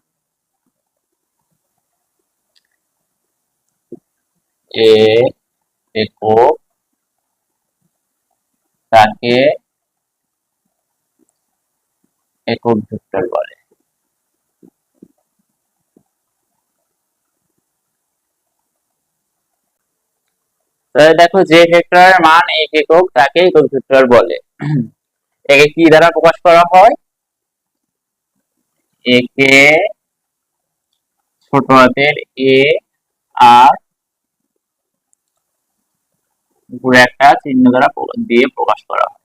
এ একক তাকে একক ভেক্টর বলে। দেখো যে ভেক্টরের মান এক একক তাকে একক ভেক্টর বলে। একে কি দ্বারা প্রকাশ করা হয়? একে ছোট হাতের এ আর উপরে একটা চিহ্ন দ্বারা দিয়ে প্রকাশ করা হয়।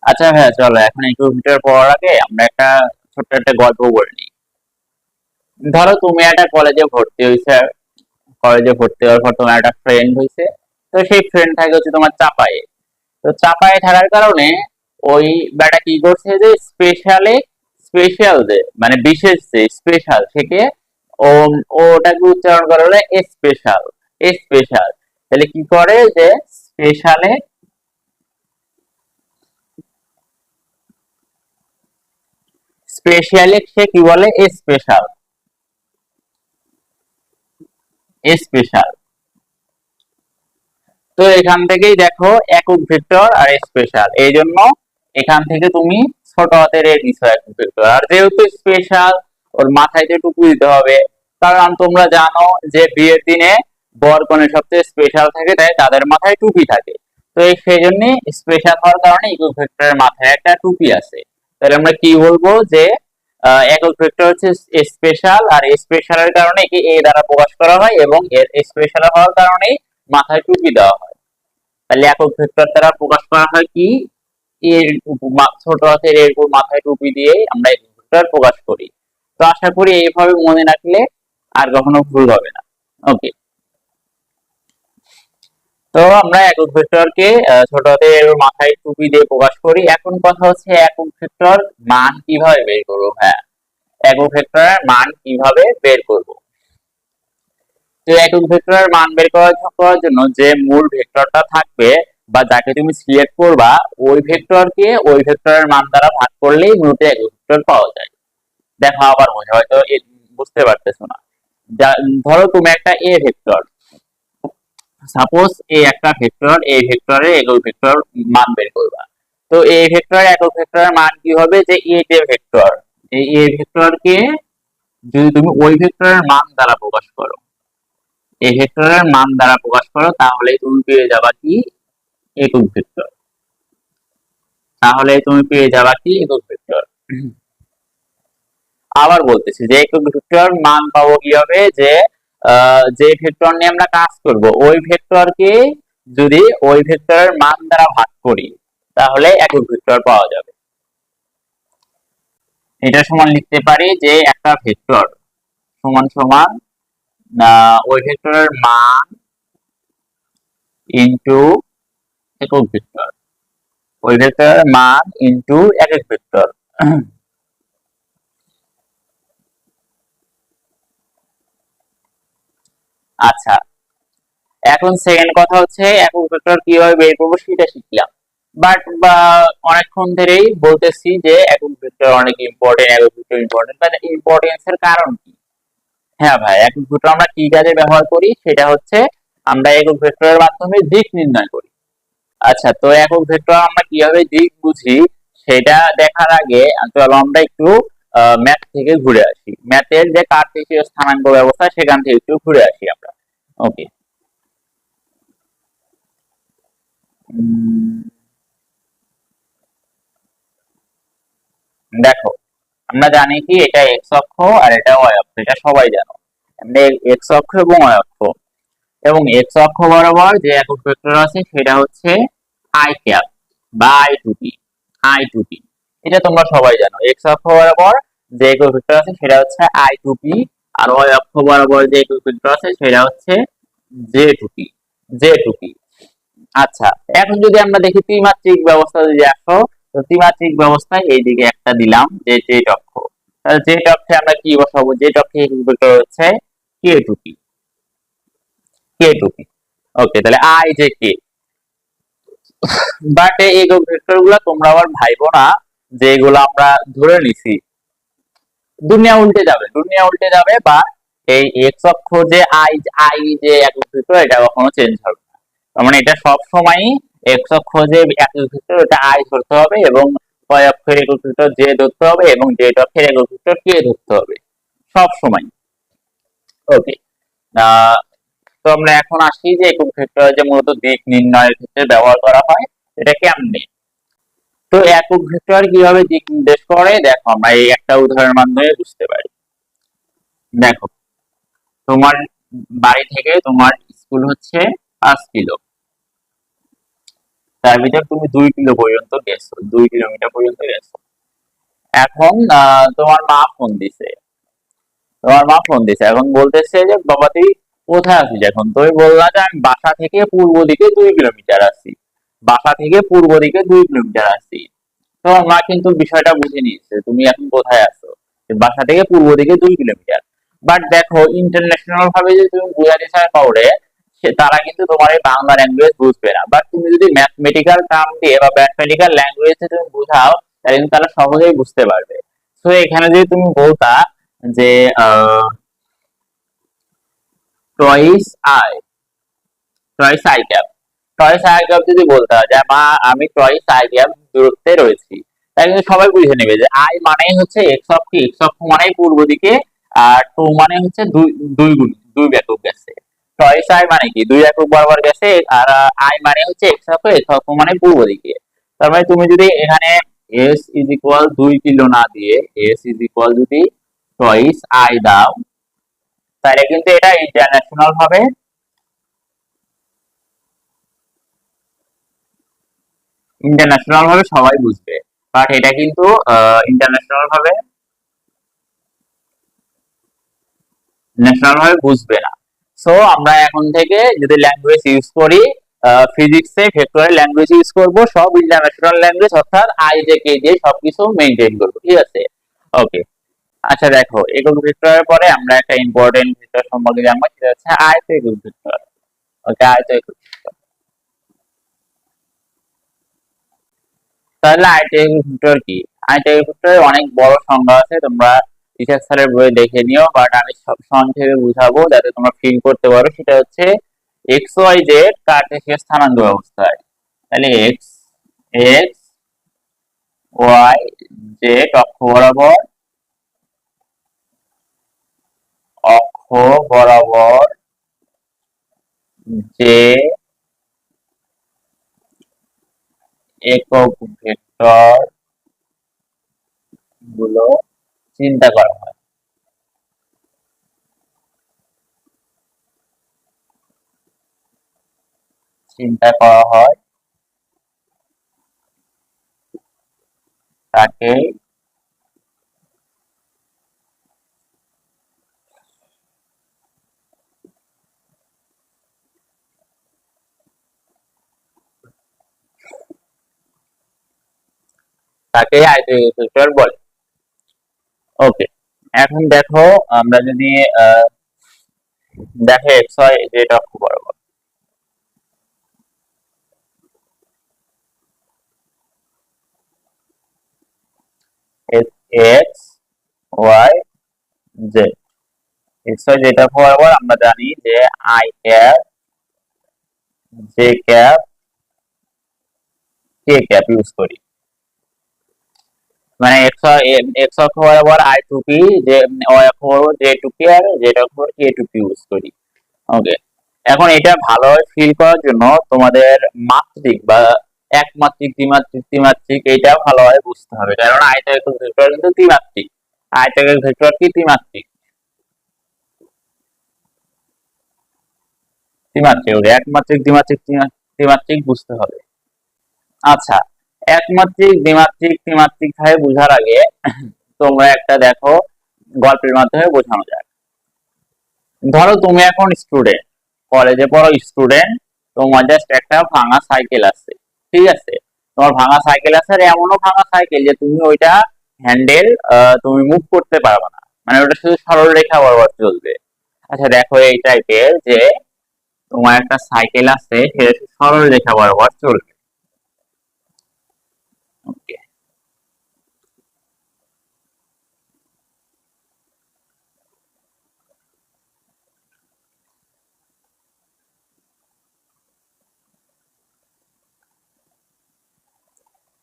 আচ্ছা ভাইয়া, চলো এখন একক ভেক্টর পড়ার আগে আমরা একটা ছোট্ট একটা গল্প বলে নিই। ধরো তুমি একটা কলেজে ভর্তি হয়েছে, কলেজে ভর্তি হওয়ার পর তোমার একটা ফ্রেন্ড হয়েছে। তো সেই ফ্রেন্ড থাকে হচ্ছে তোমার চাপায়ে। তো চাপায়ে থাকার কারণে ওই বেটা কি করছে যে স্পেশাল যে মানে বিশেষ যে স্পেশাল থেকে ও ওটাকে উচ্চারণ করে হলো স্পেশাল। স্পেশাল তাহলে কি করে যে স্পেশালে স্পেশালে সে কি বলে স্পেশাল। স্পেশাল তো এখান থেকেই দেখো একক ভেক্টর আর স্পেশাল, এই জন্য এখান থেকে তুমি ছোট হাতের এর নিছো একক ভেক্টর। আর যেহেতু স্পেশাল ওর মাথায় যে টুপি দিতে হবে, কারণ তোমরা জানো যে বিয়ের দিনে বর কনে সবচেয়ে স্পেশাল থাকে, তাই তাদের মাথায় টুপি থাকে। তো সেই জন্য স্পেশাল হওয়ার কারণে একক ভেক্টরের মাথায় একটা টুপি আছে। তাহলে আমরা কি বলবো যে একক ভেক্টর হচ্ছে স্পেশাল, আর স্পেশালের কারণে একে এ দ্বারা প্রকাশ করা হয় এবং এর স্পেশাল হওয়ার কারণে মাথায় টুপি দেওয়া হয়। তাহলে একক ভেক্টর দ্বারা প্রকাশ করা হয় কি এর ছোট হাতের এর উপর মাথায় টুপি দিয়ে আমরা একক ভেক্টর প্রকাশ করি। তো আশা করি এইভাবে মনে রাখলে আর কখনো ভুল হবে না। ওকে, তো আমরা একক ভেক্টরকে ছোট হাতের এর উপর মাথায় টুপি দিয়ে প্রকাশ করি। এখন কথা হচ্ছে একক ভেক্টর মান কিভাবে বের করবো? হ্যাঁ, একক ভেক্টরের মান কিভাবে বের করব? তো একক ভেক্টরের মান বের করার জন্য যে মূল ভেক্টরটা থাকবে বা যাকে তুমি সিলেক্ট করবা ওই ভেক্টরকে ওই ভেক্টরের মান দ্বারা ভাগ করলেই মূলত একক ভেক্টর পাওয়া যায়। দেখো আবার মনে হয়তো বুঝতে পারতেছো না। ধরো তুমি একটা এ ভেক্টর, সাপোজ এ একটা ভেক্টর, এই ভেক্টরের একক ভেক্টর মান বের করবা। তো এই ভেক্টরের একক ভেক্টরের মান কি হবে? যে এ তে ভেক্টর, এই এ ভেক্টরকে যদি তুমি ওই ভেক্টরের মান দ্বারা প্রকাশ করো, এই ভেক্টরের মান দ্বারা প্রকাশ করো, তাহলে তুমি পেয়ে যাবা কি একক ভেক্টর। তাহলে তুমি পেয়ে যাবা কি একক ভেক্টর। আবার বলতেছি যে একক ভেক্টর মান পাবো কিভাবে? যে যে ভেক্টর নিয়ে আমরা কাজ করব ওই ভেক্টরকে যদি ওই ভেক্টরের মান দ্বারা ভাগ করি তাহলে একক ভেক্টর পাওয়া যাবে। এটা সমান লিখতে পারি যে একটা ভেক্টর সমান সমান ওই ভেক্টরের মান ইনটু একক ভেক্টর, ওই ভেক্টরের মান ইনটু একক ভেক্টর। আচ্ছা, এখন সেকেন্ড কথা হচ্ছে একক ভেক্টর কিভাবে বের করবো সেটা শিখলাম। বাট অনেকক্ষণ ধরেই বলতেছি যে একক ভেক্টর অনেক ইম্পর্টেন্ট, একক ভেক্টর ইম্পর্টেন্ট, বাট ইম্পর্টেন্স এর কারণ কি? হ্যাঁ ভাই, একক ভেক্টর আমরা কি কাজে ব্যবহার করি? সেটা হচ্ছে আমরা একক ভেক্টরের মাধ্যমে দিক নির্ণয় করি। আচ্ছা, তো একক ভেক্টর আমরা কিভাবে দিক বুঝি সেটা দেখার আগে চলো আমরা একটু ম্যাথ থেকে ঘুরে আসি। ম্যাথের যে কার্টেসীয় স্থানাঙ্ক ব্যবস্থা সেখান থেকে একটু ঘুরে আসি আমরা। ওকে, দেখো আমরা জানি কি এটা এক্স অক্ষ আর এটা ওয়াই অক্ষ, এটা সবাই জানো। আমরা এক্স অক্ষ এবং ওয়াই অক্ষ, এবং এক্স অক্ষ বরাবর যে একক ভেক্টর আছে সেটা হচ্ছে আই ক্যাপ বা I to P. I to P এটা তোমরা সবাই জানো। এক্স অক্ষ বরাবর যে একক ভেক্টর আছে সেটা হচ্ছে আই টু পি আর ওই অক্ষ বরাবর যে একক ভেক্টর আছে সেটা হচ্ছে জে টু পি। আচ্ছা, এখন যদি আমরা দেখি ত্রিমাত্রিক ব্যবস্থা যদি আসো, তো ত্রিমাত্রিক ব্যবস্থায় এইদিকে একটা দিলাম যে জেড অক্ষ, তাহলে জেড অক্ষে আমরা কি বসাবো? জেড অক্ষে একক ভেক্টর হচ্ছে কে টু পি। কে টু পি, ওকে, তাহলে আই যে কে। বাট এই একক ভেক্টর গুলা তোমরা আবার ভাইবো না যে এগুলো আমরা ধরে নিছি, দুনিয়া উল্টে যাবে বা এই এক্স অক্ষ যে আই আই যে একক ভেক্টর এটা কখনো চেঞ্জ হবে না। তার মানে এটা সব সময়ই এক্স অক্ষ যে একক ভেক্টর এটা আই ধরতে হবে, এবং y অক্ষের একক ভেক্টর জে ধরতে হবে, এবং জেড অক্ষের একক ভেক্টর কে ধরতে হবে সব সময়। ওকে, তো আমরা এখন আসি যে একক ভেক্টর যে মূলত দিক নির্ণয়ের ক্ষেত্রে ব্যবহার করা হয়, এটা কেমনে। তো একক ভেক্টর কিভাবে দিক নির্দেশ করে দেখো, আমরা এই একটা উদাহরণের মাধ্যমে বুঝতে পারি। দেখো, তোমার বাড়ি থেকে তোমার স্কুল হচ্ছে 5 কিলো, তার ভিতর তুমি 2 কিলো পর্যন্ত গেছো, 2 কিলোমিটার পর্যন্ত গেছো। এখন তোমার মা ফোন দিছে, এখন বলতেছে যে বাবা তুই কোথায় আছিস? এখন তুমি বললা যে আমি বাসা থেকে পূর্ব দিকে 2 কিলোমিটার আছি, বাসা থেকে পূর্ব দিকে 2 কিলোমিটার আছি। তোমার মা কিন্তু বিষয়টা বুঝে নিয়েছে তুমি এখন কোথায় আছো, বাসা থেকে পূর্ব দিকে 2 কিলোমিটার। বাট দেখো, ইন্টারন্যাশনাল ভাবে যদি তুমি বোঝাতে চাও কাউরে, তারা কিন্তু তোমার এই বাংলা ল্যাঙ্গুয়েজ বুঝবে না। বাট তুমি যদি ম্যাথমেটিক্যাল টার্ম দিয়ে বা ম্যাথমেটিক্যাল ল্যাঙ্গুয়েজে তুমি বোঝাও, তাহলে কিন্তু তারা সহজেই বুঝতে পারবে। তো এখানে যদি তুমি বলতা যে twice I twice I cap twice I cap যদি বলতা যে মা আমি টয়েস আই ক্যাপ দূরত্বে রয়েছি, তাই কিন্তু সবাই বুঝে নেবে যে আই মানেই হচ্ছে এক্স অক্ষ মানেই পূর্ব দিকে, আর টু মানে হচ্ছে দুই দুই একক গেছে। টয়েস আই মানে কি 2 একক বরাবর গেছে, আর আই মানে হচ্ছে এক্স অক্ষ মানে পূর্ব দিকে। তার মানে তুমি যদি এখানে এস ইজ ইকুয়াল 2 কিলো না দিয়ে এস ইজ ইকুয়াল যদি টয়েস আই দাও, তাহলে কিন্তু এটা ইন্টারন্যাশনাল ভাবে সবাই বুঝবে। বাট এটা কিন্তু ন্যাশনাল ভাবে বুঝবে না। সো আমরা এখন থেকে যদি ল্যাঙ্গুয়েজ ইউজ করি, ফিজিক্সে ভেক্টরের ল্যাঙ্গুয়েজ ইউজ করব, সব ইন্টারন্যাশনাল ল্যাঙ্গুয়েজ, অর্থাৎ আই জে কে দিয়ে সবকিছু মেইনটেইন করব, ঠিক আছে? ওকে, আচ্ছা দেখো, একক ভেক্টরের পরে আমরা একটা ইম্পর্টেন্ট ভেক্টর সম্পর্কে জানবো, সেটা হচ্ছে আয়ত একক ভেক্টর। ওকে, আয়ত একক। তাহলে আইটিআই ভেক্টর কি? আইটিআই ভেক্টরের অনেক বড় সংজ্ঞা আছে, তোমরা রিসার্চ স্যারের বই দেখে নিও, বাট আমি সব সংক্ষেপে বুঝাবো যাতে তোমরা ফিল করতে পারো। সেটা হচ্ছে এক্স ওয়াই জেড কার্টেসিয়াস স্থানাঙ্ক ব্যবস্থায়। তাহলে এক্স এক্স ওয়াই জেড অক্ষ বরাবর যে একক ভেক্টর গুলো চিন্তা করা হয়, তাকে আইটিআই ভেক্টর বলে। ওকে, এখন দেখো, আমরা যদি দেখো এক্স ওয়াই জেড অক্ষ বরাবর, X Y Z X Y Z অক্ষ বরাবর আমরা জানি যে I cap J cap K cap use করি, মানে এক্স অক্ষ বরাবর আই টু পি, যে ওয়াই অক্ষ বরাবর জে টু পি, আর জেড অক্ষ বরাবর কে টু পি ইউজ করি। ওকে, এখন এটা ভালোভাবে ফিল করার জন্য তোমাদের মাত্রিক বা একমাত্রিক, দ্বিমাত্রিক, ত্রিমাত্রিক এইটা ভালোভাবে বুঝতে হবে, কারণ আয়তক্ষেত্র ভেক্টর কিন্তু ত্রিমাত্রিক। আয়তক্ষেত্র ভেক্টর কি ত্রিমাত্রিক? ওকে, একমাত্রিক, দ্বিমাত্রিক, ত্রিমাত্রিক বুঝতে হবে। আচ্ছা, একমাত্রিক, দ্বিমাত্রিক, ত্রিমাত্রিক ভাবে বোঝার আগে তোমরা একটা দেখো, গল্পের মাধ্যমে বোঝানো যায়। ধরো তুমি এখন স্টুডেন্ট, কলেজে পড়ো স্টুডেন্ট, তোমার জাস্ট একটা ভাঙা সাইকেল আছে, ঠিক আছে? তোমার ভাঙা সাইকেল আছে, আর এমনও ভাঙা সাইকেল যে তুমি ওইটা হ্যান্ডেল তুমি মুভ করতে পারবে না, মানে ওটা শুধু সরল রেখা বরাবর চলবে। আচ্ছা দেখো এই টাইপের যে তোমার একটা সাইকেল আছে, সেটা সরল রেখা বরাবর চলবে। ওকে,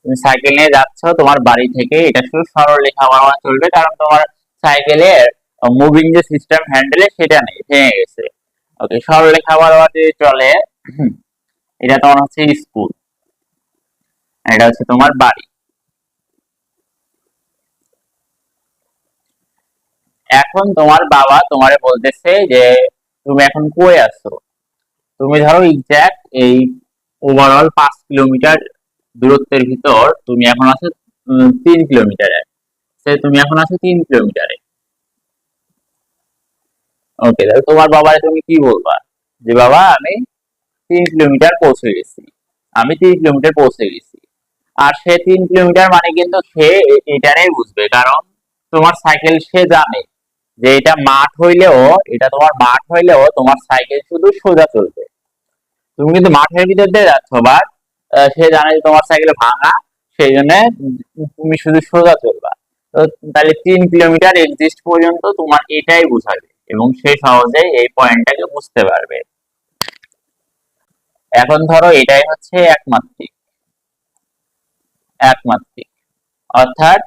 তুমি সাইকেল নিয়ে যাচ্ছ তোমার বাড়ি থেকে, এটা শুধু সরল রেখা বরাবর চলবে, কারণ তোমার সাইকেলের মুভিং যে সিস্টেম হ্যান্ডেলে সেটা নেই, ভেঙে গেছে। ওকে, সরল রেখা বরাবর যদি চলে, এটা তোমার হচ্ছে স্কুল, এটা হচ্ছে তোমার বাড়ি। এখন তোমার বাবা তোমারে বলতেছে যে তুমি এখন কই আছো। তুমি ধরো এক্সাক্ট এই ওভারঅল 5 কিলোমিটার দূরত্বের ভিতর তুমি এখন আছো 3 কিলোমিটারে, সে তুমি এখন আছো 3 কিলোমিটারে। ওকে, তাহলে তোমার বাবারে তুমি কি বলবা, যে বাবা আমি 3 কিলোমিটার পৌঁছে গেছি, আমি 3 কিলোমিটার পৌঁছে গেছি। আর সে 3 কিলোমিটার মানে কিন্তু সে এটারই বুঝবে, কারণ তোমার সাইকেল সে জানে যে এটা মাঠ হইলেও, এটা তোমার মাঠ হইলেও তোমার সাইকেল শুধু সোজা চলবে। তুমি কিন্তু মাঠের ভিতর দিয়ে যাচ্ছ, বাট সে জানে যে তোমার সাইকেল ভাঙা, সেই জন্য তুমি শুধু সোজা চলবা। তো তাহলে 3 কিলোমিটার এক্সিস্ট পর্যন্ত তোমার এটাই বুঝাবে, এবং সে সহজেই এই পয়েন্টটাকে বুঝতে পারবে। এখন ধরো এটাই হচ্ছে একমাত্রিক, একমাত্রিক অর্থাৎ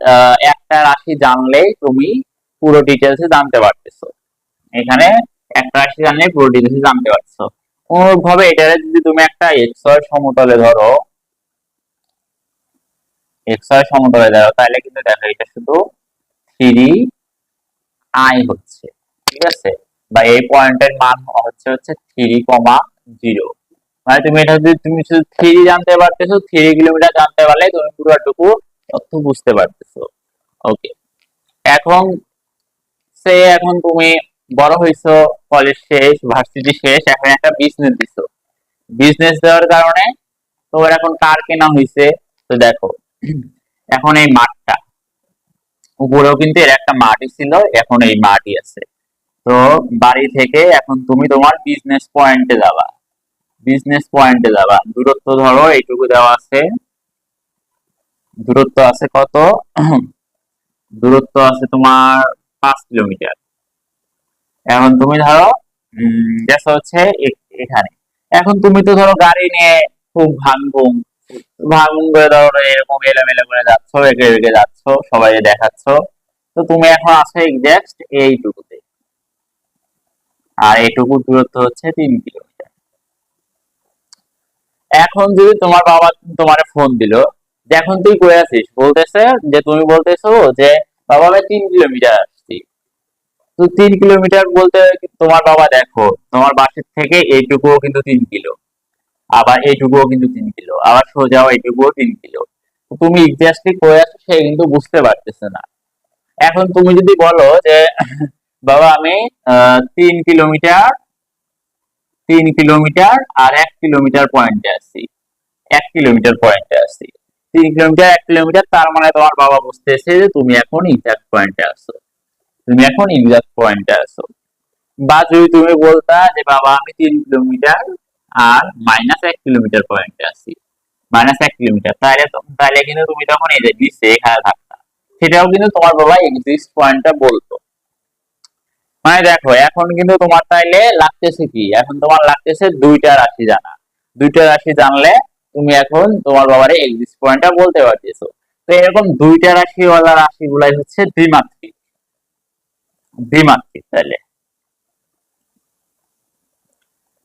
একটা রাশি জানলেই তুমি পুরো ডিটেলস জানতে পারতেছো। এখানে একটা রাশি জানলে পুরো ডিটেলস জানতে পারছো। অনুরূপভাবে এটারে যদি তুমি একটা এক্স ওয়াই সমতলে ধরো, এক্স ওয়াই সমতলে ধরো, তাহলে কিন্তু দেখো এটা শুধু 3i হচ্ছে, ঠিক আছে? বা এই পয়েন্টের মান হচ্ছে 3,0, মানে তুমি এটা যদি তুমি শুধু 3 জানতে পারতেছো, 3 কিলোমিটার জানতে পারলে তুমি পুরোটুকু তথ্য বুঝতে পারতেছো। ওকে, এখন এখন তুমি বড় হইছো, কলেজ শেষ, ভার্সিটি শেষ, এখন একটা বিজনেস দিছো। বিজনেস দেওয়ার কারণে তোমার এখন কার কেনা হয়েছে। তো দেখো এখন এই মাঠটা, উপরেও কিন্তু এর একটা মাটি ছিল, এখন এই মাটি আছে। তো বাড়ি থেকে এখন তুমি তোমার বিজনেস পয়েন্টে যাবা, বিজনেস পয়েন্টে যাবা, দূরত্ব ধরো এইটুকু দেওয়া আছে, দূরত্ব আছে কত, দূরত্ব আছে তোমার 5 কিলোমিটার। এখন তুমি ধরো গেছো হচ্ছে এখানে। এখন তুমি তো ধরো গাড়ি নিয়ে খুব ভাঙভুং ভাঙভুং করে ধরো এরকম এলোমেলো করে যাচ্ছ, এঁকে এঁকে যাচ্ছ, সবাই দেখাচ্ছ। তো তুমি এখন আছো এক্সাক্ট এইটুকুতে, আর এইটুকু দূরত্ব হচ্ছে 3 কিলোমিটার। এখন যদি তোমার বাবা তোমার ফোন দিল, যে এখন তুই কই আছিস, বলতেছে যে তুমি বলতেছো যে বাবা আমি 3 কিলোমিটার আসছি। তো 3 কিলোমিটার বলতে তোমার বাবা দেখো তোমার বাসের থেকে এইটুকুও কিন্তু 3 কিলো, আবার এইটুকুও কিন্তু 3 কিলো, আবার সোজাও এইটুকুও 3 কিলো। তুমি এক্স্যাক্টলি কই আছো সে কিন্তু বুঝতে পারতেছে না। এখন তুমি যদি বলো যে বাবা আমি 3 কিলোমিটার, 3 কিলোমিটার আর 1 কিলোমিটার পয়েন্টে আছি, 1 কিলোমিটার পয়েন্টে আছি, 3 কিলোমিটার 1 কিলোমিটার, তার মানে তোমার বাবা বুঝতেছে যে তুমি এখন এক্সাক্ট পয়েন্টে আছো, তুমি এখন এক্সাক্ট পয়েন্টে আছো। বা যদি তুমি বলতা যে বাবা আমি 3 কিলোমিটার আর -1 কিলোমিটার পয়েন্টে আছি, -1 কিলোমিটার, তাহলে কিন্তু তুমি তখন এই যে নিচে এখানে থাকতা, সেটাও কিন্তু তোমার বাবা এক্সিস্ট পয়েন্টটা বলতো। মানে দেখো এখন কিন্তু তোমার তাইলে লাগতেছে কি, এখন তোমার লাগতেছে দুইটা রাশি জানা, দুইটা রাশি জানলে তুমি এখন তোমার বাবারে এক্সিস্ট পয়েন্টটা বলতে পারতেছো। তো এরকম দুইটা রাশিওয়ালা রাশিগুলাই হচ্ছে দ্বিমাত্রিক, দ্বিমাত্রিক তাইলে।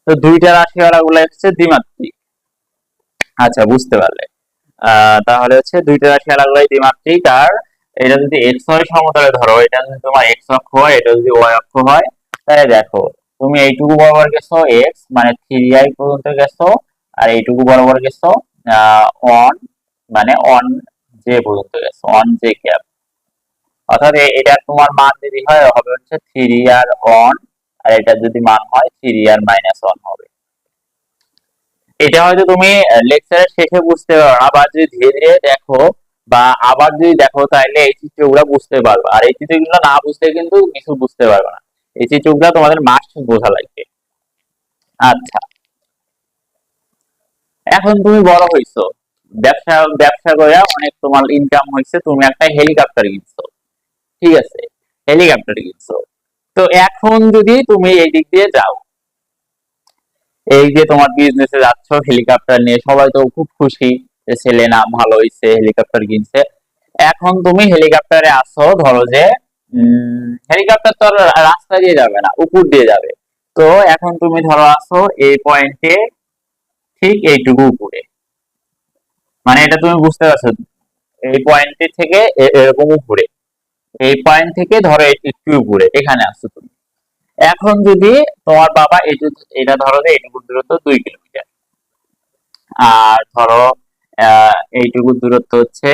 তো দুইটা রাশিওয়ালা গুলাই হচ্ছে দ্বিমাত্রিক। আচ্ছা বুঝতে পারলে। তাহলে হচ্ছে দুইটা রাশিওয়ালা গুলাই দ্বিমাত্রিক। আর এটা যদি এক্স ওয়াই সমতলে ধরো, এটা যদি তোমার এক্স অক্ষ হয়, এটা যদি ওয়াই অক্ষ হয়, তাহলে দেখো তুমি এইটুকু বরাবর গেছো এক্স, মানে 3i পর্যন্ত গেছো, আর এইটুকু বরাবর গেছো অন, মানে অন জে পর্যন্ত গেছো, অন জে ক্যাপ। অর্থাৎ এটা তোমার মান যদি হয় হবে হচ্ছে 3 আর অন আর এটা যদি মান হয় 3 আর -1 হবে। এটা হয়তো তুমি লেকচারের শেষে বুঝতে পারো না, বা যদি ধীরে ধীরে দেখো বা আবার যদি দেখো তাহলে এই চিত্রগুলো বুঝতে পারবে। আর এই চিত্রগুলো না বুঝতে কিন্তু কিছু বুঝতে পারবে না। এই চিত্রগুলো তোমাদের মাস্ট বোঝা লাগবে। আচ্ছা, এখন তুমি বড় হইছো, ব্যবসা ব্যবসা করে অনেক তোমার ইনকাম হয়েছে, তুমি একটা হেলিকপ্টার কিনছো, ঠিক আছে, হেলিকপ্টার কিনছো। তো এখন যদি তুমি এই দিক দিয়ে যাও, এই যে তোমার বিজনেসে যাচ্ছ হেলিকপ্টার নিয়ে, সবাই তো খুব খুশি যে ছেলে না ভালো হয়েছে হেলিকপ্টার কিনছে। এখন তুমি হেলিকপ্টারে আসো, ধরো যে হেলিকপ্টার তো আর রাস্তা দিয়ে যাবে না, উপর দিয়ে যাবে। তো এখন তুমি ধরো আসো এই পয়েন্টে, ঠিক এইটুকু উপরে, মানে এটা তুমি বুঝতে পারছো, এই পয়েন্টে থেকে এরকম উপরে, এই পয়েন্ট থেকে ধরো একটু উপরে এখানে আসছো তুমি। এখন যদি তোমার বাবা এটা ধরো যে এইটুকু দূরত্ব 2 কিলোমিটার, আর ধরো এইটুকু দূরত্ব হচ্ছে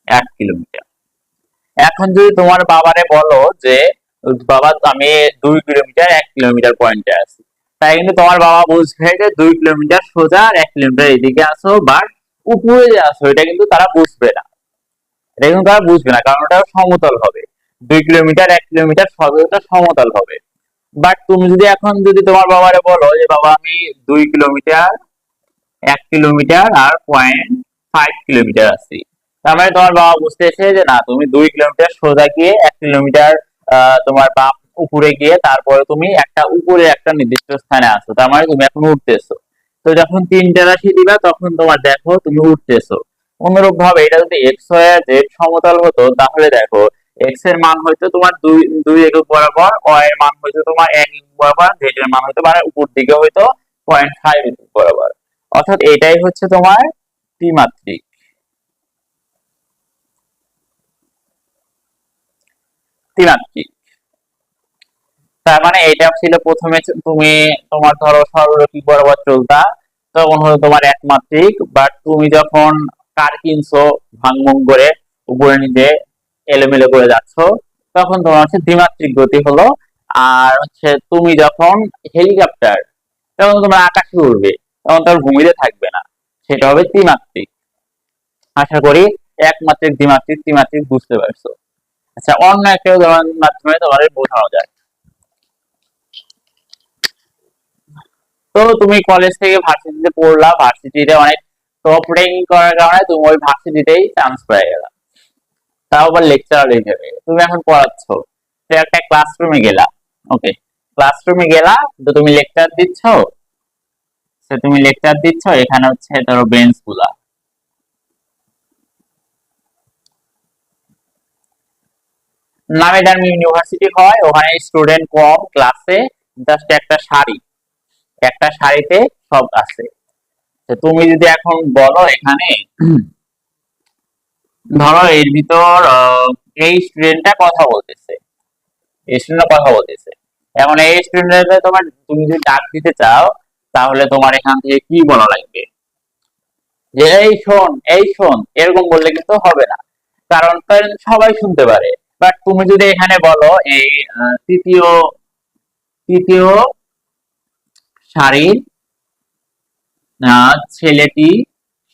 1 কিলোমিটার। এখন যদি তোমার বাবারে বলো যে বাবা আমি 2 কিলোমিটার 1 কিলোমিটার পয়েন্টে আছি, তাই কিন্তু তোমার বাবা বুঝবে যে 2 কিলোমিটার সোজা আর 1 কিলোমিটার এদিকে আসো বা উপরে যে আসো, এটা কিন্তু তারা বুঝবে না। এটা কিন্তু তারা বুঝবে না, কারণ ওটা সমতল হবে। 2 কিলোমিটার 1 কিলোমিটার সবই ওটা সমতল হবে। বাট তুমি যদি এখন যদি তোমার বাবারে বলো যে বাবা আমি 2 কিলোমিটার 1 কিলোমিটার আর 0.5 কিলোমিটার আছি, তার মানে তোমার বাবা বুঝতেছে যে না তুমি 2 কিলোমিটার সোজা গিয়ে 1 কিলোমিটার তোমার বাপ উপরে গিয়ে তারপরে তুমি একটা উপরে একটা নির্দিষ্ট স্থানে আছো, তার মানে তুমি এখন উঠতেছো। তো যখন 3টা রাশি দিবা তখন তোমার দেখো তুমি উঠতেছো। অনুরূপ ভাবে এটা যদি এক্স হয় জেড সমতল হতো, তাহলে দেখো এক্স এর মান হয়তো তোমার দুই দুই একক বরাবর, ওয়াই এর মান হয়তো তোমার 1 একক বরাবর, জেড এর মান হয়তো মানে উপর দিকে হয়তো 0.5 একক বরাবর। অর্থাৎ এটাই হচ্ছে তোমার ত্রিমাত্রিক। ত্রিমাত্রিক তার মানে এটা ছিল প্রথমে তুমি তোমার ধরো সরলরেখা বরাবর চলতা, তখন হলো তোমার একমাত্রিক। বাট তুমি যখন কার কিনছো ভাঙভুং করে উপরে নিচে এলোমেলো করে যাচ্ছ, তখন তোমার হচ্ছে দ্বিমাত্রিক গতি হলো। আর হচ্ছে তুমি যখন হেলিকপ্টার, তখন তোমার আকাশে উড়বে, তখন তোমার ভূমিতে থাকবে না, সেটা হবে ত্রিমাত্রিক। আশা করি একমাত্রিক দ্বিমাত্রিক ত্রিমাত্রিক বুঝতে পারছো। আচ্ছা, অন্য একটা উদাহরণের মাধ্যমে তোমাদের বোঝানো যায়। তো তুমি কলেজ থেকে ভার্সিটিতে পড়লা, ভার্সিটিতে অনেক টপ র্যাঙ্কিং করার কারণে তুমি ওই ভার্সিটিতেই চান্স পেয়ে গেলা, তাও আবার লেকচারার হিসেবে। তুমি এখন পড়াচ্ছ, তো একটা ক্লাসরুমে গেলা, ওকে, ক্লাসরুমে গেলা, তো তুমি লেকচার দিচ্ছ। তুমি লেকচার দিচ্ছ, এখানে হচ্ছে ধরো বেঞ্চ গুলা, নামে দামি ইউনিভার্সিটি হয়, ওখানে স্টুডেন্ট কম ক্লাসে, জাস্ট একটা সারিতে সব আছে। তো তুমি যদি এখন বলো এখানে ধরো এর ভিতর এই স্টুডেন্টটা কথা বলতেছে, এই স্টুডেন্টটা কথা বলতেছে, এখন এই স্টুডেন্টটা তোমার তুমি যদি ডাক দিতে চাও, তাহলে তোমার এখান থেকে কি বলা লাগবে, যে এই শোন এই শোন, এরকম বললে কিন্তু হবে না, কারণ সবাই শুনতে পারে। বাট তুমি যদি এখানে বলো এই তৃতীয় তৃতীয় সারির ছেলেটি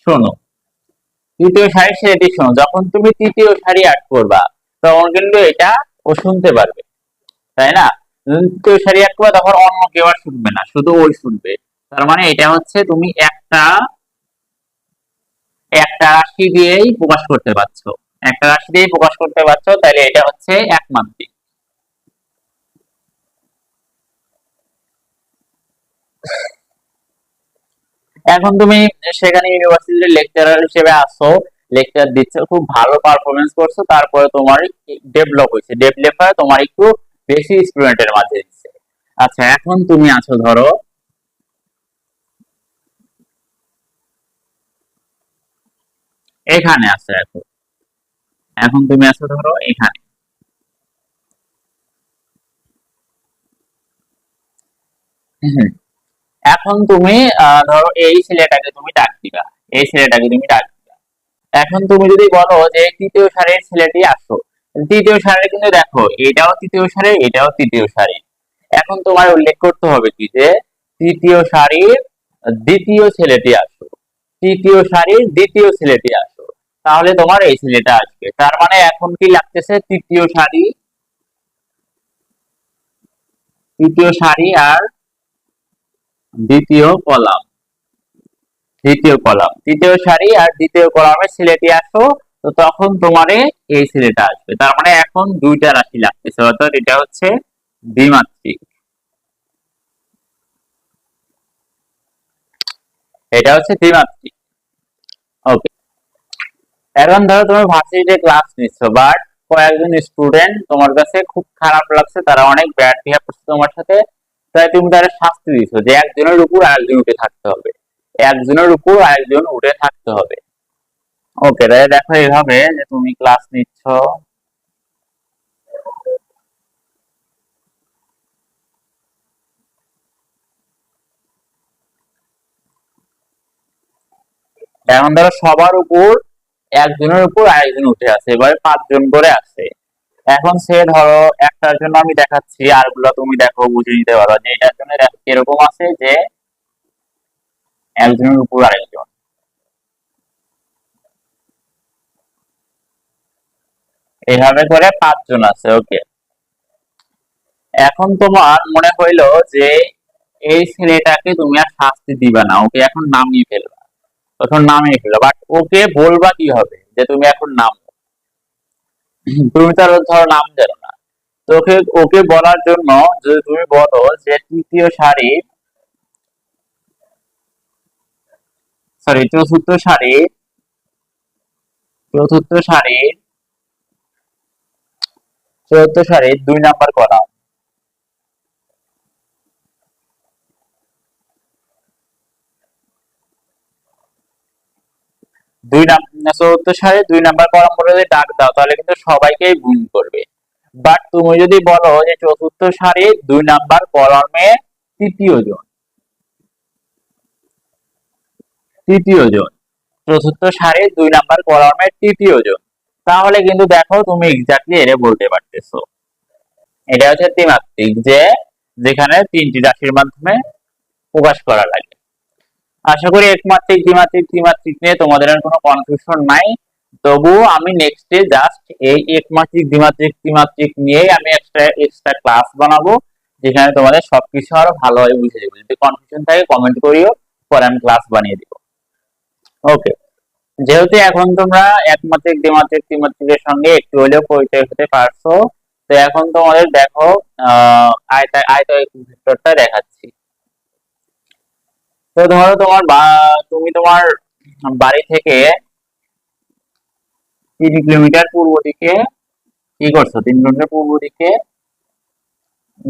শোনো, তৃতীয় সারির ছেলেটি শোনো, যখন তুমি তৃতীয় সারি অ্যাড করবা তখন কিন্তু এটা ও শুনতে পারবে, তাই না? তৃতীয় সারি অ্যাড করবা তখন অন্য কেউ আর শুনবে না, শুধু ওই শুনবে। তার মানে এটা হচ্ছে তুমি একটা একটা রাশি দিয়েই প্রকাশ করতে পারছো, একটা রাশি দিয়েই প্রকাশ করতে পারছো, তাহলে এটা হচ্ছে একমাত্রিক। এখন তুমি সেখানে ইউনিভার্সিটির লেকচারার হিসেবে আসো, লেকচার দিচ্ছ, খুব ভালো পারফরমেন্স করছো, তারপরে তোমার ডেভেলপ হয়েছে, ডেভেলপ হয় তোমার একটু বেশি স্টুডেন্টের মাঝে দিচ্ছে। আচ্ছা, এখন তুমি আছো ধরো এখানে আছো, এখন এখন তুমি আছো ধরো এখানে। হুম, এখন তুমি ধরো এই ছেলেটাকে তুমি ডাক দিবা, এই ছেলেটাকে তুমি ডাক দিবা। এখন তুমি যদি বলো যে তৃতীয় সারির ছেলেটি আসো, তৃতীয় সারি কিন্তু দেখো এটাও তৃতীয় সারি, এটাও তৃতীয় সারি। এখন তোমার উল্লেখ করতে হবে কি যে তৃতীয় সারির দ্বিতীয় ছেলেটি আসো, তৃতীয় সারির দ্বিতীয় ছেলেটি আসো, তাহলে তোমার এই ছেলেটা আসবে। তার মানে এখন কি লাগতেছে তৃতীয় সারি, তৃতীয় সারি আর দ্বিতীয় কলাম, দ্বিতীয় কলাম, তৃতীয় সারি আর দ্বিতীয় কলামের ছেলেটি আসো, তো তখন তোমারে এই ছেলেটা আসবে। তার মানে এখন দুইটা রাশি লাগতেছে, অর্থাৎ এটা হচ্ছে দ্বিমাত্রিক, এটা হচ্ছে দ্বিমাত্রিক। ওকে, এখন ধরো তুমি ভার্সিটিতে ক্লাস নিচ্ছ, বাট কয়েকজন স্টুডেন্ট তোমার কাছে খুব খারাপ লাগছে, তারা অনেক ব্যাড বিহেভ করছে তোমার সাথে, তাই তুমি তাদের শাস্তি দিচ্ছ যে একজনের উপর আরেকজন উঠে থাকতে হবে, একজনের উপর আরেকজন উঠে থাকতে হবে। ওকে, তাহলে দেখো এইভাবে যে তুমি ক্লাস নিচ্ছ, এখন ধরো সবার উপর একজনের উপর আরেকজন উঠে আছে, এবারে 5 জন করে আছে। এখন সে ধরো একটার জন্য আমি দেখাচ্ছি, আর গুলো তুমি দেখো বুঝে নিতে পারো যে এটার জন্য এরকম আছে যে একজনের উপর আরেকজন, এইভাবে করে 5 জন আছে। ওকে, এখন তোমার মনে হইলো যে এই ছেলেটাকে তুমি আর শাস্তি দিবা না, ওকে এখন নামিয়ে ফেলবা, তখন নামিয়ে ফেলো, বাট ওকে বলবা কি হবে যে তুমি এখন নাম, তুমি তার ধরো নাম জানো না, তো ওকে ওকে বলার জন্য যদি তুমি বলো যে তৃতীয় সারি, সরি চতুর্থ সারি, চতুর্থ সারি, চতুর্থ সারি 2 নাম্বার কলাম, চতুর্থ সারি 2 নাম্বার কলাম বলে যদি ডাক দাও তাহলে কিন্তু সবাইকেই গুণ করবে। বাট তুমি যদি বলো যে চতুর্থ সারি 2 নাম্বার কলামে তৃতীয় জন, তৃতীয় জন, চতুর্থ সারি 2 নাম্বার কলামের তৃতীয় জন, তাহলে কিন্তু দেখো তুমি এক্স্যাক্টলি এটা বলতে পারতেছো। এটা হচ্ছে ত্রিমাত্রিক, যে যেখানে 3টি রাশির মাধ্যমে প্রকাশ করা লাগে। আশা করি একমাত্রিক দ্বিমাত্রিক ত্রিমাত্রিক নিয়ে তোমাদের আর কোনো কনফিউশন নাই। তবুও আমি নেক্সটে জাস্ট এই একমাত্রিক দ্বিমাত্রিক ত্রিমাত্রিক নিয়েই আমি এক্সট্রা এক্সট্রা ক্লাস বানাবো, যেখানে তোমাদের সবকিছু আরো ভালোভাবে বুঝে যাবে। যদি কনফিউশন থাকে কমেন্ট করিও, পরে আমি ক্লাস বানিয়ে দিব। ওকে, যেহেতু এখন তোমরা একমাত্রিক দ্বিমাত্রিক ত্রিমাত্রিকের সঙ্গে একটু হলেও পরিচয় হতে পারছো, তো এখন তোমাদের দেখো আয়তক্ষেত্রটা দেখাচ্ছি। তো ধরো তুমি তোমার বাড়ি থেকে 3 কিলোমিটার পূর্ব দিকে কি করছো, 3 কিলোমিটার পূর্ব দিকে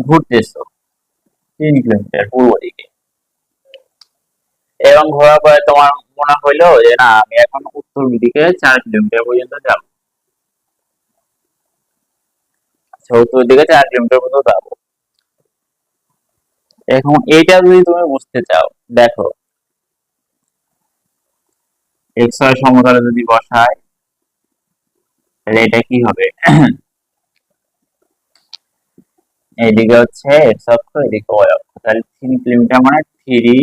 ঘুরতেছো, 3 কিলোমিটার পূর্ব দিকে, এবং ঘোরার পরে তোমার মনে হইলো যে না আমি এখন উত্তর দিকে 4 কিলোমিটার পর্যন্ত যাবো, আচ্ছা উত্তর দিকে 4 কিলোমিটার পর্যন্ত যাবো। এখন এইটা যদি তুমি বুঝতে চাও, দেখো এক্স ওয়াই সমতলে যদি বসাই তাহলে এটা কি হবে, এইদিকে হচ্ছে এক্স অক্ষ, এদিকে ওয়াই অক্ষ, তাহলে 3 কিলোমিটার মানে 3i,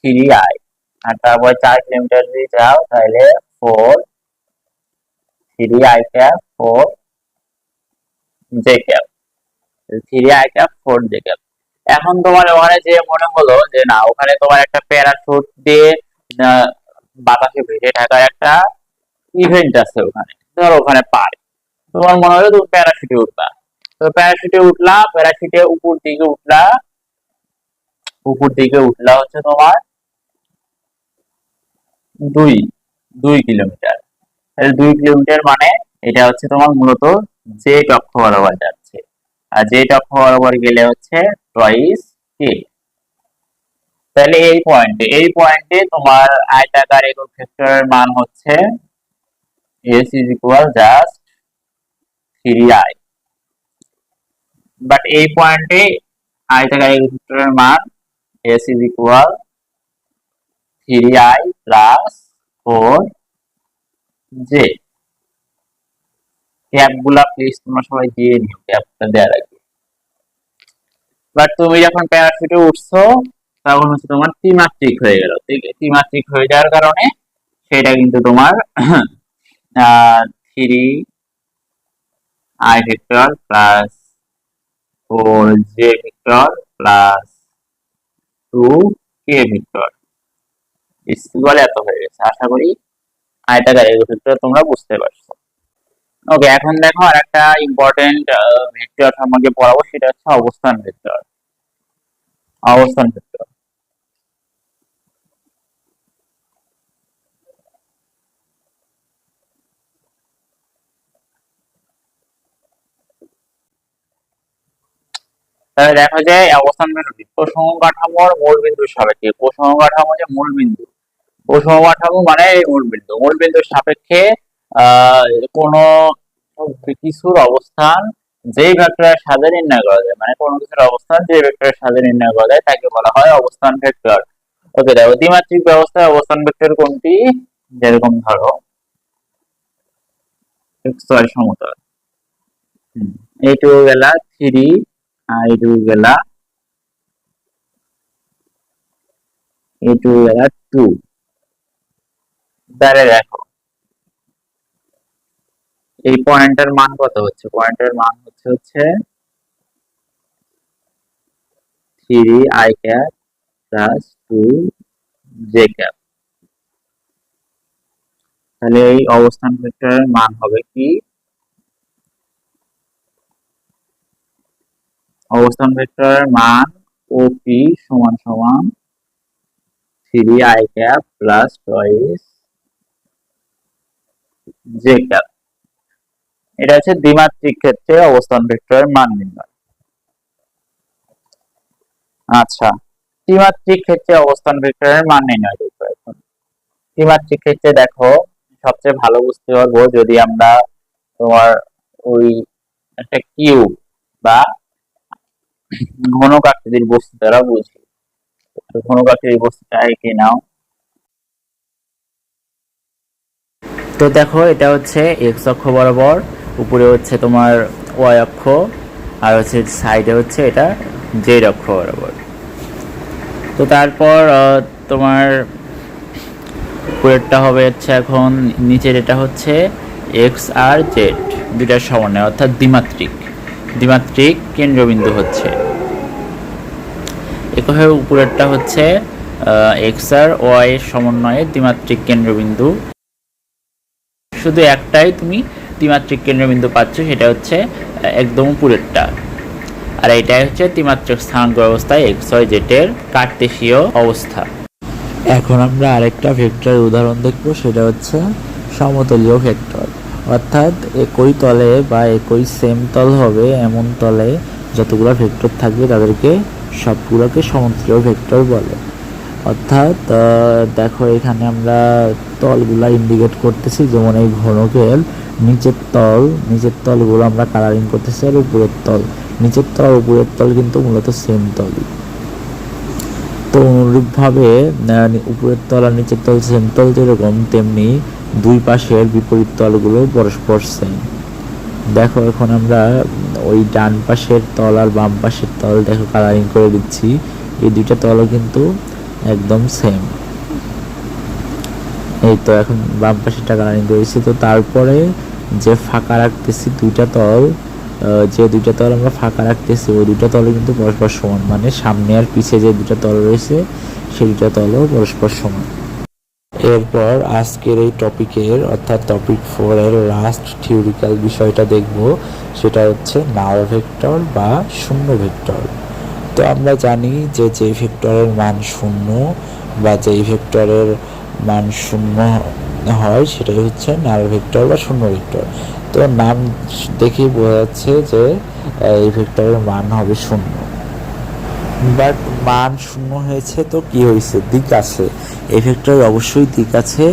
3i, আর তারপর 4 কিলোমিটার যদি যাও তাহলে 4, 3i cap 4j cap, 3i cap 4j cap. এখন তোমার ওখানে যে মনে হলো যে না ওখানে তোমার একটা প্যারাশুট দিয়ে বাতাসে ভেসে থাকার একটা ইভেন্ট আছে ওখানে, ধরো ওখানে পারে, তোমার মনে হলো তুমি প্যারাশুটে উঠবা, তো প্যারাশুটে উঠলা, প্যারাশুটে উপর দিকে উঠলা, উপর দিকে উঠলা হচ্ছে তোমার দুই 2 কিলোমিটার, তাহলে 2 কিলোমিটার মানে এটা হচ্ছে তোমার মূলত জেড অক্ষ বরাবর যাচ্ছে, আর জেড অক্ষ বরাবর গেলে হচ্ছে টয়েস কে। তাহলে এই পয়েন্টে তোমার আয়তাকার একক ভেক্টরের মান হচ্ছে s is equal just 3i, but এই পয়েন্টে আয়তাকার একক ভেক্টরের মান s is equal 3i plus 4j। ক্যাপগুলা প্লিজ তোমরা সবাই দিয়ে নিও, ক্যাপটা দেওয়ার আগে। বাট তুমি যখন প্যারাশুটে উঠছো তখন হচ্ছে তোমার ত্রিমাত্রিক হয়ে গেল, ঠিক আছে? ত্রিমাত্রিক হয়ে যাওয়ার কারণে সেটা কিন্তু তোমার 3i vector plus 4j vector plus 2k vector equal এত হয়ে গেছে। আশা করি আয়তাকার এই ভেক্টর তোমরা বুঝতে পারছো। ওকে, এখন দেখো আর একটা ইম্পর্টেন্ট ভেক্টর সম্পর্কে পড়াবো, সেটা হচ্ছে অবস্থান ভেক্টর। অবস্থান ভেক্টর তাহলে দেখো যে অবস্থান ভেক্টর প্রসঙ্গ কাঠামোর মূল বিন্দুর সাপেক্ষে, প্রসঙ্গ কাঠামো যে মূল বিন্দু, প্রসঙ্গ কাঠামো মানে এই মূল বিন্দু, মূল বিন্দুর সাপেক্ষে কোন কিছুর অবস্থান যেই ভেক্টরের সাথে নির্ণয় করা যায়, মানে কোন কিছুর অবস্থান যে ভেক্টরের সাথে নির্ণয় করা যায় তাকে বলা হয় অবস্থান ভেক্টর। ওকে, দেখো দ্বিমাত্রিক ব্যবস্থায় অবস্থান ভেক্টর কোনটি? যেরকম ধরো xy সমতল, এইটুকু গেলা 3, এইটুকু গেলা 2। তাহলে দেখো এই পয়েন্টের মান কত হচ্ছে? পয়েন্টের মান হচ্ছে 3i cap plus 2j cap. তাহলে এই অবস্থান ভেক্টরের মান হবে কি? অবস্থান ভেক্টরের মান OP সমান সমান 3i cap plus toys j cap. এটা হচ্ছে দ্বিমাত্রিক ক্ষেত্রে অবস্থান ভেক্টরের মান নির্ণয়। আচ্ছা, ত্রিমাত্রিক ক্ষেত্রে অবস্থান ভেক্টরের মান নির্ণয় করব। এখন ত্রিমাত্রিক ক্ষেত্রে দেখো সবচেয়ে ভালো বুঝতে পারবো যদি আমরা তোমার ওই একটা কিউব বা ঘনক আকৃতির বস্তু দ্বারা বুঝি। ঘনক আকৃতির বস্তুটা এঁকে নাও। তো দেখো এটা হচ্ছে এক্স অক্ষ বরাবর, উপরে হচ্ছে তোমার ওয়াই অক্ষ, আর হচ্ছে সাইডে হচ্ছে এটা জেড অক্ষ বরাবর। তো তারপর তোমার উপরেরটা হবে হচ্ছে, এখন নিচের এটা হচ্ছে এক্স আর জেড দুইটার সমন্বয়, অর্থাৎ দ্বিমাত্রিক, দ্বিমাত্রিক কেন্দ্রবিন্দু হচ্ছে। একইভাবে উপরেরটা হচ্ছে এক্স আর ওয়াই এর সমন্বয়ে দ্বিমাত্রিক কেন্দ্রবিন্দু। শুধু একটাই তুমি দ্বিমাত্রিক কেন্দ্রবিন্দু পাচ্ছ, সেটা হচ্ছে একদম উপরেরটা। আর এটাই হচ্ছে ত্রিমাত্রিক স্থানাঙ্ক অবস্থায় এক্স ওয়াই জেড এর কার্টেসীয় অবস্থা। এখন আমরা আরেকটা ভেক্টরের উদাহরণ দেখব, সেটা হচ্ছে সমতলীয় ভেক্টর। অর্থাৎ একই তলে বা একই সেম তল হবে এমন তলে যতগুলো ভেক্টর থাকবে তাদেরকে সবগুলোকে সমতলীয় ভেক্টর বলে। অর্থাৎ দেখো এখানে আমরা তলগুলা ইন্ডিকেট করতেছি, যেমন এই ঘনকের নিচের তলগুলো আমরা কালারিং করতেছি, আর উপরের তল, নিচের তল আর উপরের তল কিন্তু মূলত সেম তলই। তো অনুরূপভাবে উপরের তল আর নিচের তল সেম তল যেরকম, তেমনি দুই পাশের বিপরীত তলগুলো পরস্পর সেম। দেখো এখন আমরা ওই ডান পাশের তল আর বাম পাশের তল দেখো কালারিং করে দিচ্ছি, এই দুইটা তলও কিন্তু একদম সেম। এই তো এখন বাম পাশেরটা কালারিং করেছি। তো তারপরে যে ফাঁকা রাখতেছি দুইটা তল, যে দুইটা তল আমরা ফাঁকা রাখতেছি ওই দুইটা তল কিন্তু পরস্পর সমান, মানে সামনে আর পিছে যে দুইটা তল রয়েছে সেই দুইটা তলও পরস্পর সমান। এরপর আজকের এই টপিকের অর্থাৎ টপিক 4 এর লাস্ট থিওরিক্যাল বিষয়টা দেখব, সেটা হচ্ছে নাল ভেক্টর বা শূন্য ভেক্টর। তো আমরা জানি যে যেই ভেক্টরের মান শূন্য বা যেই ভেক্টরের মান শূন্য হয় সেটাই হচ্ছে নাল ভেক্টর বা শূন্য ভেক্টর। তো নাম দেখেই বোঝা যাচ্ছে যে এই ভেক্টরের মান হবে শূন্য। বাট মান শূন্য হয়েছে তো কি হয়েছে? দিক আছে, এই ভেক্টরের অবশ্যই দিক আছে।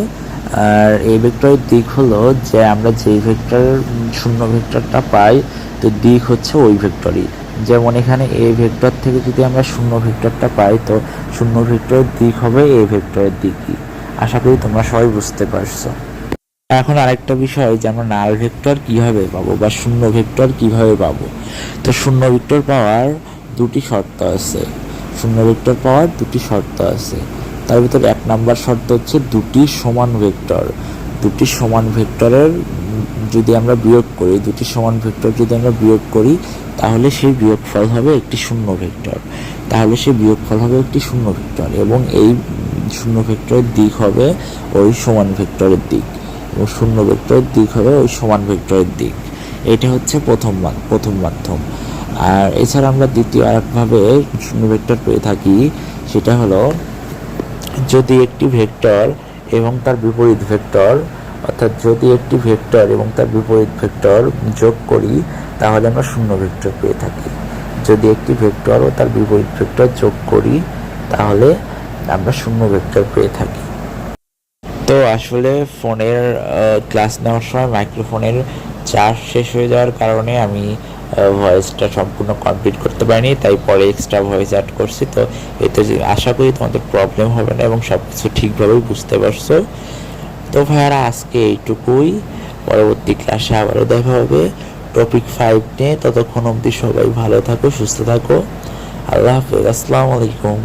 আর এই ভেক্টরের দিক হলো যে আমরা যেই ভেক্টরের শূন্য ভেক্টরটা পাই তো দিক হচ্ছে ওই ভেক্টরই। যেমন এখানে এই ভেক্টর থেকে যদি আমরা শূন্য ভেক্টরটা পাই তো শূন্য ভেক্টরের দিক হবে এই ভেক্টরের দিকই। আশা করি তোমরা সবাই বুঝতে পারছো। এখন আরেকটা বিষয় যে আমরা নাল ভেক্টর কিভাবে পাবো বা শূন্য ভেক্টর কিভাবে পাবো। তো শূন্য ভেক্টর পাওয়ার দুটি শর্ত আছে। শূন্য ভেক্টর পাওয়ার দুটি শর্ত আছে। তার ভিতরে 1 নাম্বার শর্ত হচ্ছে দুটি সমান ভেক্টর। দুটি সমান ভেক্টরের যদি আমরা বিয়োগ করি, দুটি সমান ভেক্টর যদি আমরা বিয়োগ করি, তাহলে সেই বিয়োগফল হবে একটি শূন্য ভেক্টর। তাহলে সেই বিয়োগফল হবে একটি শূন্য ভেক্টর, এবং এই শূন্য ভেক্টরের দিক হবে ওই সমান ভেক্টরের দিক, এবং শূন্য ভেক্টরের দিক হবে ওই সমান ভেক্টরের দিক। এটা হচ্ছে প্রথম মাধ্যম। আর এছাড়া আমরা দ্বিতীয় আরেকভাবে শূন্য ভেক্টর পেয়ে থাকি, সেটা হলো যদি একটি ভেক্টর এবং তার বিপরীত ভেক্টর, অর্থাৎ যদি একটি ভেক্টর এবং তার বিপরীত ভেক্টর যোগ করি, তাহলে আমরা শূন্য ভেক্টর পেয়ে থাকি। যদি একটি ভেক্টর ও তার বিপরীত ভেক্টর যোগ করি, তাহলে আমরা শূন্য ভেক্টর পেয়ে থাকি। তো আসলে ফোনের ক্লাস নেওয়ার সময় মাইক্রোফোনের চার্জ শেষ হয়ে যাওয়ার কারণে আমি ভয়েসটা সম্পূর্ণ কমপ্লিট করতে পারিনি, তাই পরে এক্সট্রা ভয়েস অ্যাড করছি। তো এতে আশা করি তোমাদের প্রবলেম হবে না এবং সব কিছু ঠিকভাবেই বুঝতে পারছো। তো ভাইয়ারা আজকে এইটুকুই, পরবর্তী ক্লাসে আবারও দেখা হবে টপিক 5 নিয়ে। ততক্ষণ অবধি সবাই ভালো থাকো, সুস্থ থাকো। আল্লাহ হাফেজ, আসসালামু আলাইকুম।